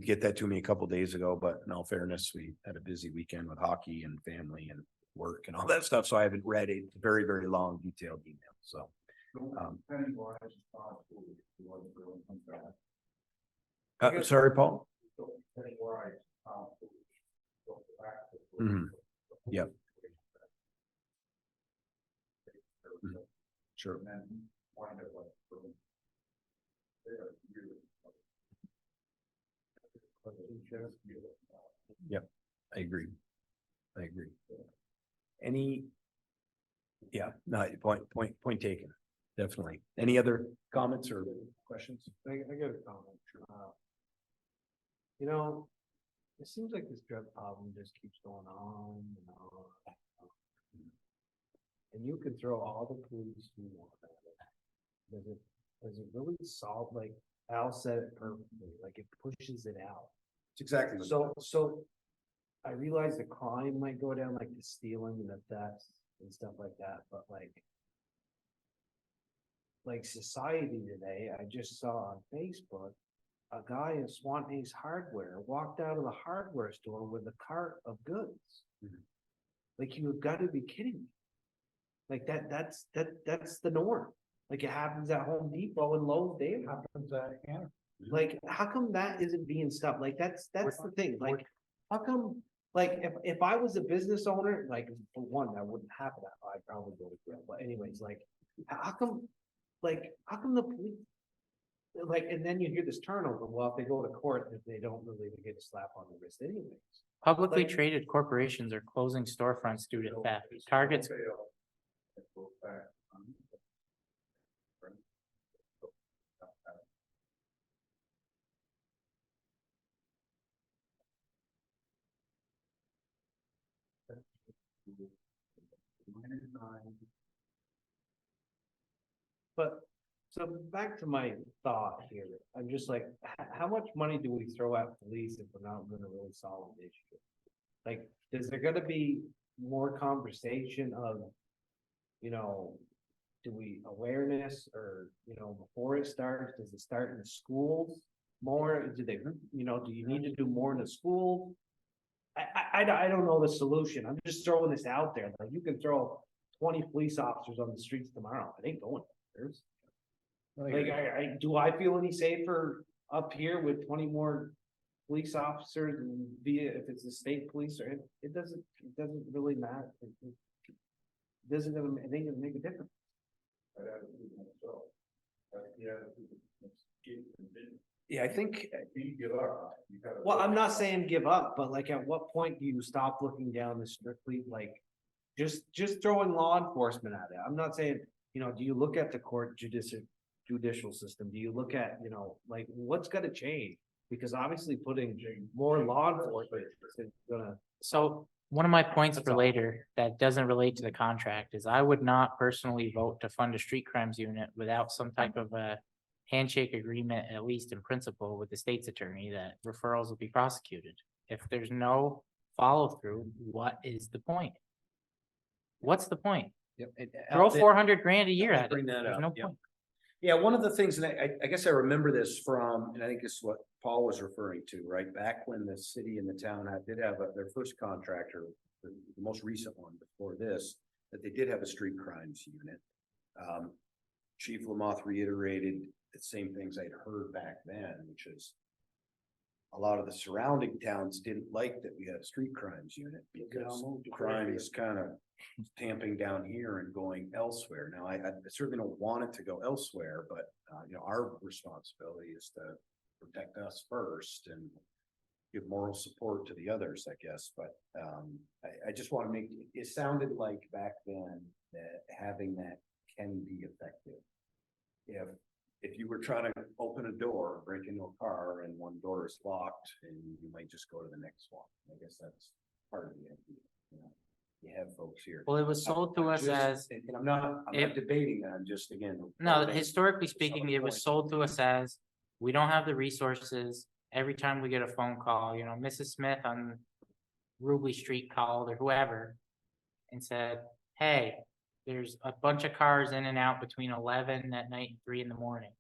get that to me a couple days ago, but in all fairness, we had a busy weekend with hockey and family and work and all that stuff, so I haven't read it. It's a very, very long, detailed email, so. Sorry, Paul? Yep. Sure. Yep. I agree. I agree. Any? Yeah, no, point taken, definitely. Any other comments or questions? I got a comment. You know, it seems like this drug problem just keeps going on and on. And you can throw all the police you want at it. Does it really solve, like Al said it perfectly, like it pushes it out. It's exactly. So I realize the crime might go down, like the stealing and the theft and stuff like that, but like society today, I just saw on Facebook, a guy in Swan Ace Hardware walked out of the hardware store with a cart of goods. Like, you've got to be kidding me. Like that's the norm. Like, it happens at Home Depot and Lowe's daily. Happens at, yeah. Like, how come that isn't being stopped? Like, that's the thing, like, how come, like, if I was a business owner, like, for one, that wouldn't happen, I'd probably go to jail, but anyways, like, how come the police, like, and then you hear this turnover, well, if they go to court, if they don't really get a slap on the wrist anyways. Publicly Like- traded corporations are closing storefronts due to theft. Target's But, so back to my thought here, I'm just like, how much money do we throw at police if we're not gonna really solve the issue? Like, is there gonna be more conversation of, you know, do we awareness or, you know, before it starts, does it start in the schools more? Do they, you know, do you need to do more in the school? I don't know the solution. I'm just throwing this out there. Like, you can throw 20 police officers on the streets tomorrow. It ain't going there. Like, do I feel any safer up here with 20 more police officers and be it if it's the state police or it doesn't really matter. It doesn't, it ain't gonna make a difference. Yeah, I think, Well, I'm not saying give up, but like, at what point do you stop looking down the strictly, like, just throwing law enforcement at it? I'm not saying, you know, do you look at the court judicial system? Do you look at, you know, like, what's gonna change? Because obviously putting more law enforcement is gonna. So one of my points That's for all. later that doesn't relate to the contract is I would not personally vote to fund a street crimes unit without some type of a handshake agreement, at least in principle, with the state's attorney that referrals will be prosecuted. If there's no follow through, what is the point? What's the point? Throw 400 grand a year I'll at it. bring that There's up, no yeah. point. Yeah, one of the things, and I guess I remember this from, and I think this is what Paul was referring to, right? Back when the city and the town did have their first contractor, the most recent one before this, that they did have a street crimes unit. Chief Lamoth reiterated the same things I'd heard back then, which is a lot of the surrounding towns didn't like that we had a street crimes unit because crime is kind of tamping down here and going elsewhere. Now, I certainly don't want it to go elsewhere, but you know, our responsibility is to protect us first and give moral support to the others, I guess. But I just want to make it sounded like back then that having that can be effective. If you were trying to open a door, break into a car and one door is locked and you might just go to the next one. I guess that's part of the idea. You know, you have folks here. Well, it was sold to us as, And I'm not debating that. I'm just, again. no, historically speaking, it was sold to us as, we don't have the resources. Every time we get a phone call, you know, Mrs. Smith on Rubley Street called or whoever and said, hey, there's a bunch of cars in and out between 11 at night and 3 in the morning.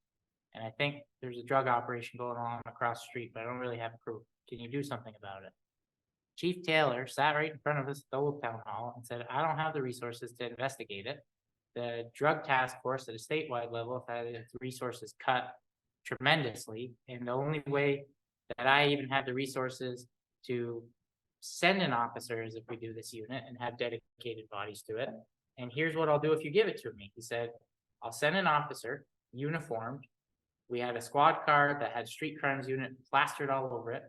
And I think there's a drug operation going on across the street, but I don't really have proof. Can you do something about it? Chief Taylor sat right in front of us at the old town hall and said, I don't have the resources to investigate it. The drug task force at a statewide level had its resources cut tremendously. And the only way that I even have the resources to send an officer is if we do this unit and have dedicated bodies to it. And here's what I'll do if you give it to me. He said, I'll send an officer uniformed. We had a squad car that had street crimes unit plastered all over it.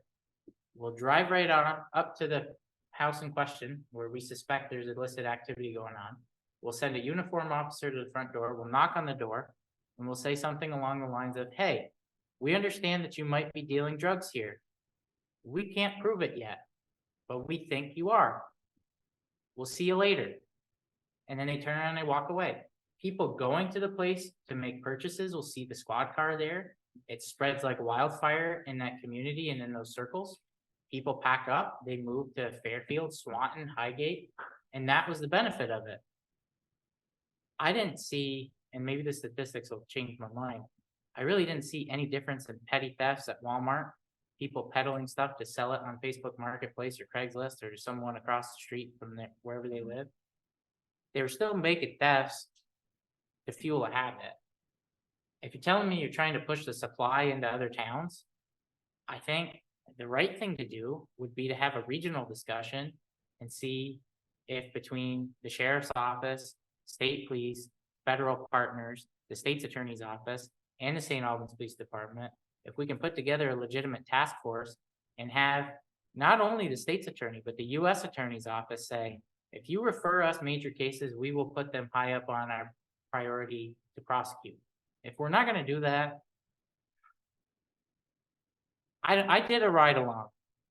We'll drive right on up to the house in question where we suspect there's illicit activity going on. We'll send a uniformed officer to the front door, we'll knock on the door, and we'll say something along the lines of, hey, we understand that you might be dealing drugs here. We can't prove it yet, but we think you are. We'll see you later. And then they turn around and they walk away. People going to the place to make purchases will see the squad car there. It spreads like wildfire in that community and in those circles. People pack up, they move to Fairfield, Swanton, Highgate, and that was the benefit of it. I didn't see, and maybe the statistics will change my mind, I really didn't see any difference in petty thefts at Walmart. People peddling stuff to sell it on Facebook Marketplace or Craigslist or someone across the street from there, wherever they live. They were still making thefts to fuel a habit. If you're telling me you're trying to push the supply into other towns, I think the right thing to do would be to have a regional discussion and see if between the sheriff's office, state police, federal partners, the state's attorney's office, and the St. Albans Police Department, if we can put together a legitimate task force and have not only the state's attorney, but the US attorney's office say, if you refer us major cases, we will put them high up on our priority to prosecute. If we're not gonna do that, I did a ride along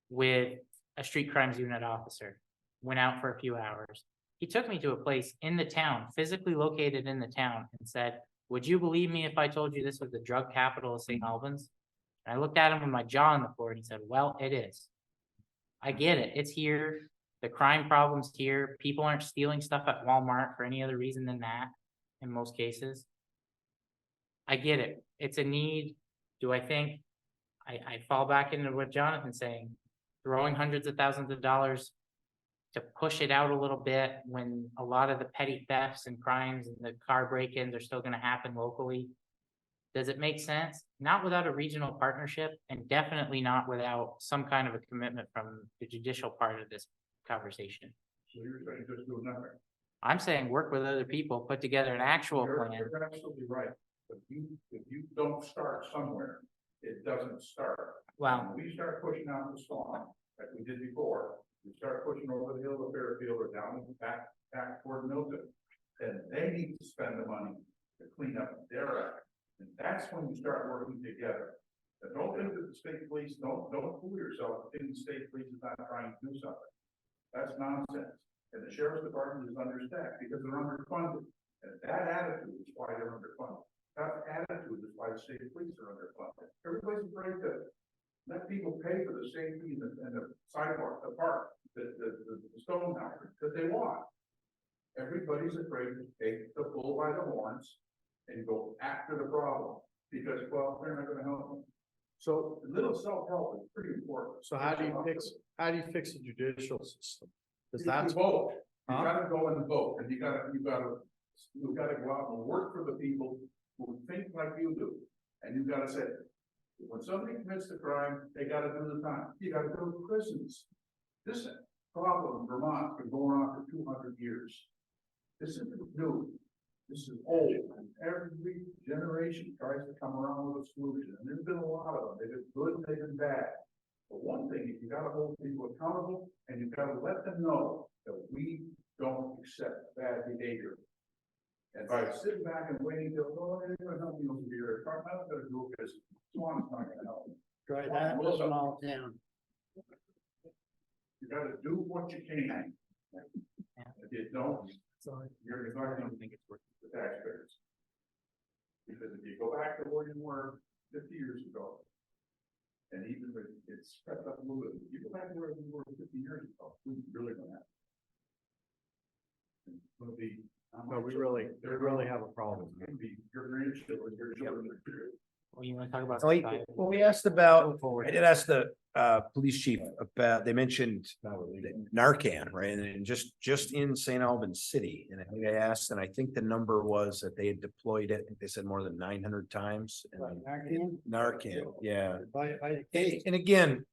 with a street crimes unit officer, went out for a few hours. He took me to a place in the town, physically located in the town, and said, would you believe me if I told you this was the drug capital of St. Albans? And I looked at him with my jaw on the floor and he said, well, it is. I get it. It's here. The crime problem's here. People aren't stealing stuff at Walmart for any other reason than that in most cases. I get it. It's a need. Do I think I fall back into what Jonathan's saying, throwing hundreds of thousands of dollars to push it out a little bit when a lot of the petty thefts and crimes and the car break-ins are still going to happen locally? Does it make sense? Not without a regional partnership, and definitely not without some kind of a commitment from the judicial part of this conversation. So you're saying just do nothing? I'm saying work with other people, put together an actual plan. You're absolutely right, but if you don't start somewhere, it doesn't start. Wow. When we start pushing out the storm, like we did before, we start pushing over the hill to Fairfield or down back toward Milton, then they need to spend the money to clean up their act. And that's when you start working together. And don't think that the state police, don't fool yourself, thinking the state police is not trying to do something. That's nonsense. And the sheriff's department is understaffed because they're underfunded. And that attitude is why they're underfunded. That attitude is why the state police are underfunded. Everybody's afraid to let people pay for the safety and the sidewalk, the park, the stone house that they want. Everybody's afraid to take the bull by the horns and go after the problem because, well, they're not gonna help them. So a little self-help is pretty important. So how do you fix the judicial system? Because You that's, vote. You Huh? gotta go and vote, and you gotta go out and work for the people who think like you do. And you gotta say, when somebody commits the crime, they gotta do the time. You gotta go to prisons. This problem in Vermont has been going on for 200 years. This isn't new. This is old, and every generation tries to come around with a solution, and there's been a lot of them. They've been good and they've been bad. But one thing is you gotta hold people accountable, and you gotta let them know that we don't accept bad behavior. And by sitting back and waiting till, oh, they're gonna help me over here, I'm not gonna do it because Swan's not gonna help me. Try that in a small town. You gotta do what you can. If you don't, you're not gonna think it's worth the taxpayers. Because if you go back to where you were 50 years ago, and even if it's crept up a little bit, you go back to where we were 50 years ago, we really gonna have. It's gonna be. no, we really have a problem. It's gonna be your grandchildren, your children. Well, you want to talk about? Oh, society? well, we asked about, I did ask the police chief about, they mentioned Narcan, right? And just in St. Albans City, and I think I asked, and I think the number was that they had deployed it, I think they said more than 900 times. And Narcan, yeah. And again,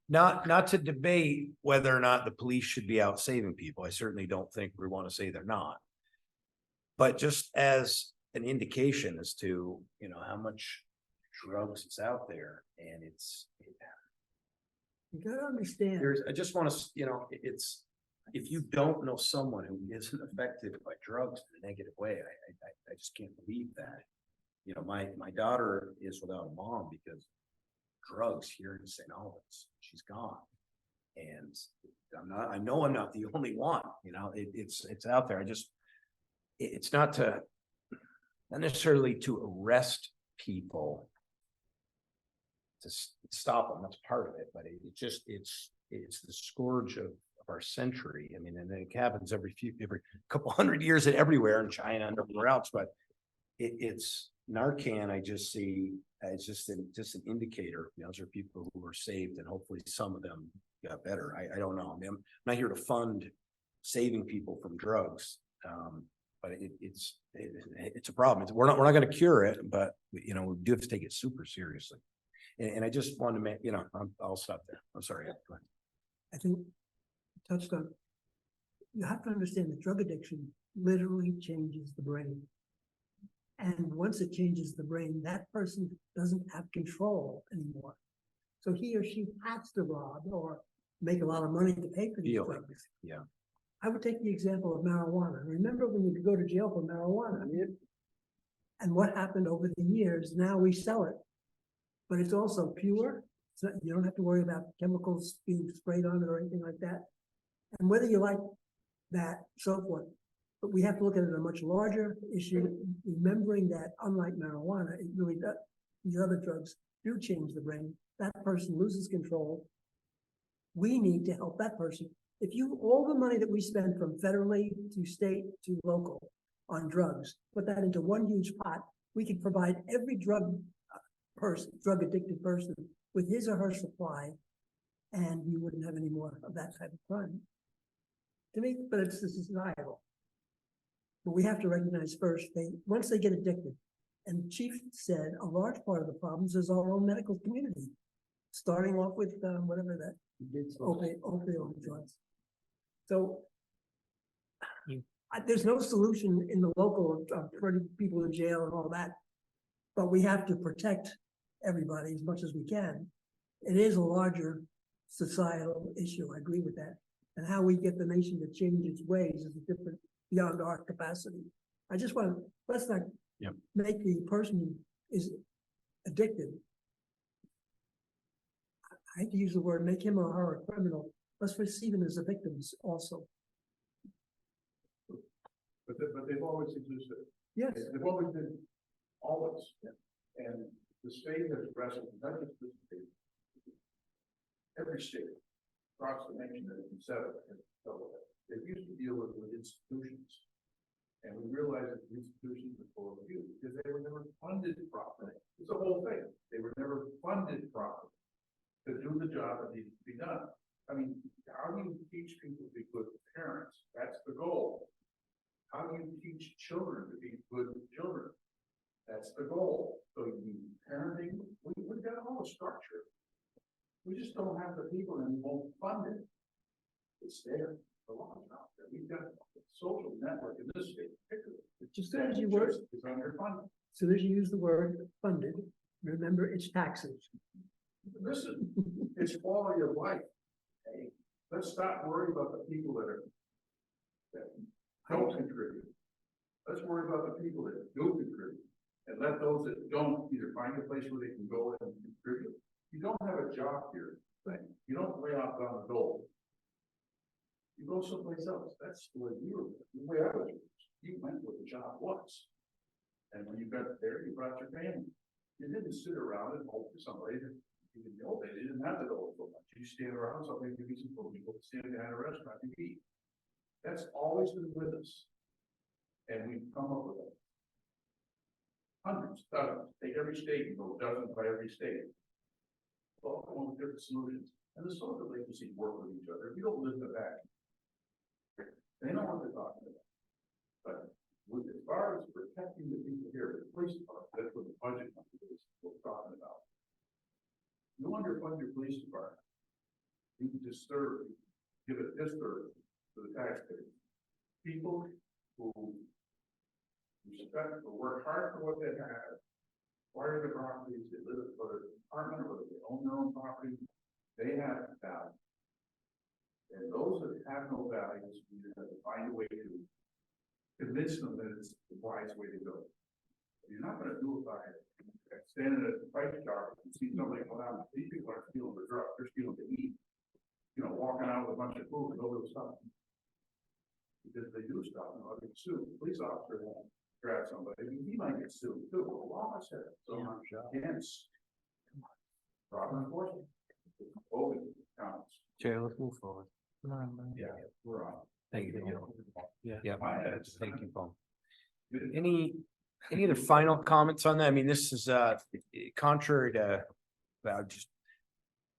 not to debate whether or not the police should be out saving people. I certainly don't think we want to say they're not. But just as an indication as to, how much drugs is out there, and You gotta understand. I just want to, it's, if you don't know someone who isn't affected by drugs in a negative way, I just can't believe that. My daughter is without a mom because drugs here in St. Albans, she's gone. And I know I'm not the only one, it's out there. It's not necessarily to arrest people to stop them, that's part of it, but it's the scourge of our century. I mean, and it happens every couple hundred years and everywhere in China and everywhere else, but it's Narcan. I just see it's just an indicator. Those are people who were saved, and hopefully some of them got better. I don't know. I mean, I'm not here to fund saving people from drugs, but it's a problem. We're not going to cure it, but we do have to take it super seriously. And I just want to make I'll stop there. I'm sorry. Go ahead. I think touched on, you have to understand that drug addiction literally changes the brain. And once it changes the brain, that person doesn't have control anymore. So he or she has to rob or make a lot of money to pay for these drugs. Yeah. I would take the example of marijuana. Remember when you could go to jail for marijuana? And what happened over the years? Now we sell it, but it's also pure. So you don't have to worry about chemicals being sprayed on it or anything like that. And whether you like that, so forth. But we have to look at it a much larger issue, remembering that unlike marijuana, it really does, these other drugs do change the brain. That person loses control. We need to help that person. If all the money that we spend from federally to state to local on drugs, put that into one huge pot, we could provide every drug addicted person with his or her supply, and we wouldn't have any more of that type of crime. To me, but it's societal. But we have to recognize first, once they get addicted, and Chief said a large part of the problems is our own medical community, starting off with whatever that opioid drugs. So there's no solution in the local of putting people in jail and all that, but we have to protect everybody as much as we can. It is a larger societal issue. I agree with that. And how we get the nation to change its ways is different beyond our capacity. I just want to, let's not make the person who is addicted, I hate to use the word, make him or her a criminal. Let's receive them as a victims also. But they've always existed. Yes. They've always been, always. And the state has wrestled, not just this state, every state across the nation that has been set up. They used to deal with institutions. And we realized that the institutions were full of abuse because they were never funded properly. It's the whole thing. They were never funded properly to do the job that needed to be done. I mean, how do you teach people to be good parents? That's the goal. How do you teach children to be good children? That's the goal. So you parenting, we've got all the structure. We just don't have the people and we won't fund it. It's there. The law is out there. We've got a social network in this state, particularly. Just as you word, is underfunded. so as you use the word funded, remember it's taxes. Listen, it's quality of life. Hey, let's stop worrying about the people that don't contribute. Let's worry about the people that do contribute, and let those that don't either find a place where they can go and contribute. You don't have a job here. You don't lay off on the dole. You go someplace else. That's the way you were. The way I was. You went where the job was, and when you got there, you brought your family. You didn't sit around and hope for somebody to. Even the old days, they didn't have the dole so much. You stand around, somebody give you some food. You go stand behind a restaurant and eat. That's always been with us, and we've come up with it. Hundreds, dozens. Take every state and go dozens by every state. All come up with different solutions, and the social agencies work with each other. If you don't live in the back, they know what they're talking about. But as far as protecting the people here, the police department, that's what the budget money is we're talking about. You underfund your police department. You disturb, give it disservice to the taxpayers. People who respect or work hard for what they have, acquire the properties, they live for their apartment, or they own their own property, they have value. we just have to find a way to convince them that it's the wise way to go. You're not gonna do it by standing at the price chart and see somebody go down, these people aren't stealing the drugs, they're stealing to eat. You know, walking out with a bunch of food and over the stuff. Because they do stuff, you know, they get sued, police officer won't grab somebody, he might get sued too, the law said, so I'm against. Proper enforcement. Voting counts. Chair, let's move forward. Yeah, we're on. Thank you. Yeah. My head's. Thank you, Paul. Any other final comments on that? I mean, this is contrary to just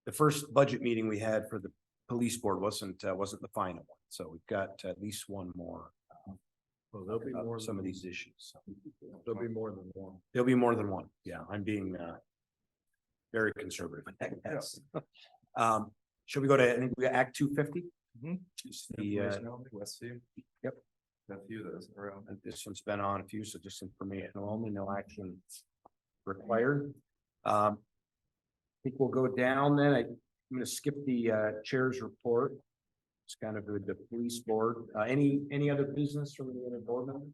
the first budget meeting we had for the police board wasn't the final one. So we've got at least one more. Well, there'll be more. Some of these issues. There'll be more than one. There'll be more than one. Yeah, I'm being very conservative. Yes. Should we go to, I think we got Act 250? The Westview. Yep. A few of those around. and this one's been on a few, so just informational only, no action required. I think we'll go down then. I'm gonna skip the chair's report. It's kind of the police board. Any other business from the other board members?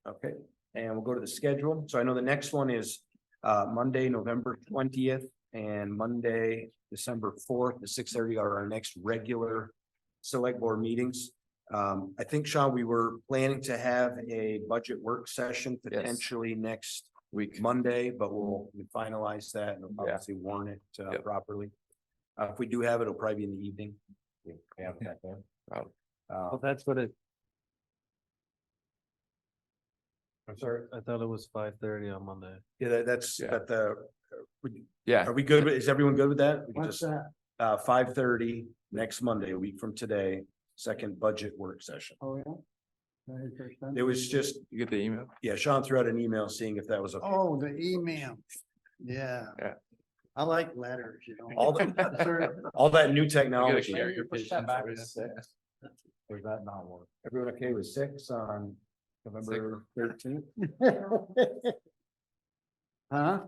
Okay, and we'll go to the schedule. So I know the next one is Monday, November 20th and Monday, December 4th, at 6:30 are our next regular select board meetings. I think, Sean, we were planning to have a budget work session potentially next Week. Monday, but we'll finalize that and obviously warn it Yep. properly. If we do have it, it'll probably be in the evening. Yeah. Well, that's what it, I'm sorry. I thought it was 5:30 on Monday. Yeah, that's, Yeah. but Yeah. are we good? Is everyone good with that? We can What's just, that? 5:30 next Monday, a week from today, second budget work session. Oh, yeah? That is first time? It was just, You get the email? yeah, Sean threw out an email seeing if that was okay. Oh, the email. Yeah. Yeah. I like letters, you know. All the, all that new technology. Push that back to Or that not work? Everyone okay with 6 on November 13th? Huh?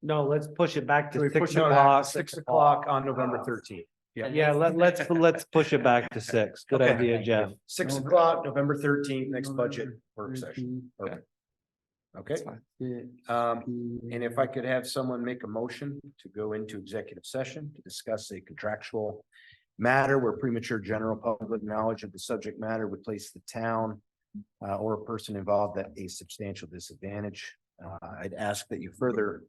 No, let's push it back Can to we push 6 it back to o'clock. 6 o'clock on November 13th? Yeah, let's push it back to 6. Good Okay. idea, Jeff. 6 o'clock, November 13th, next budget work session. Yeah. Okay, That's fine. and if I could have someone make a motion to go into executive session to discuss a contractual matter where premature general public knowledge of the subject matter would place the town or a person involved at a substantial disadvantage. I'd ask that you further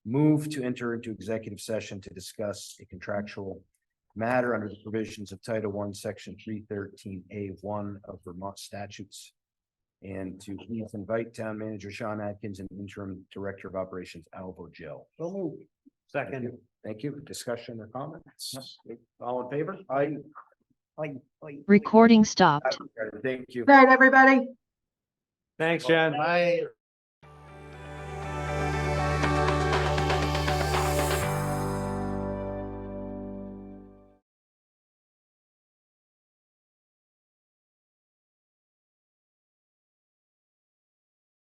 move to enter into executive session to discuss a contractual matter under the provisions of Title I, Section 313A1 of Vermont statutes. And to please invite Town Manager Sean Atkins and Interim Director of Operations Alvo Jill. Second. Thank you. Discussion or comments? All in favor? Aye. Recording stopped. Thank you. Good night, everybody. Thanks, Jen. Bye.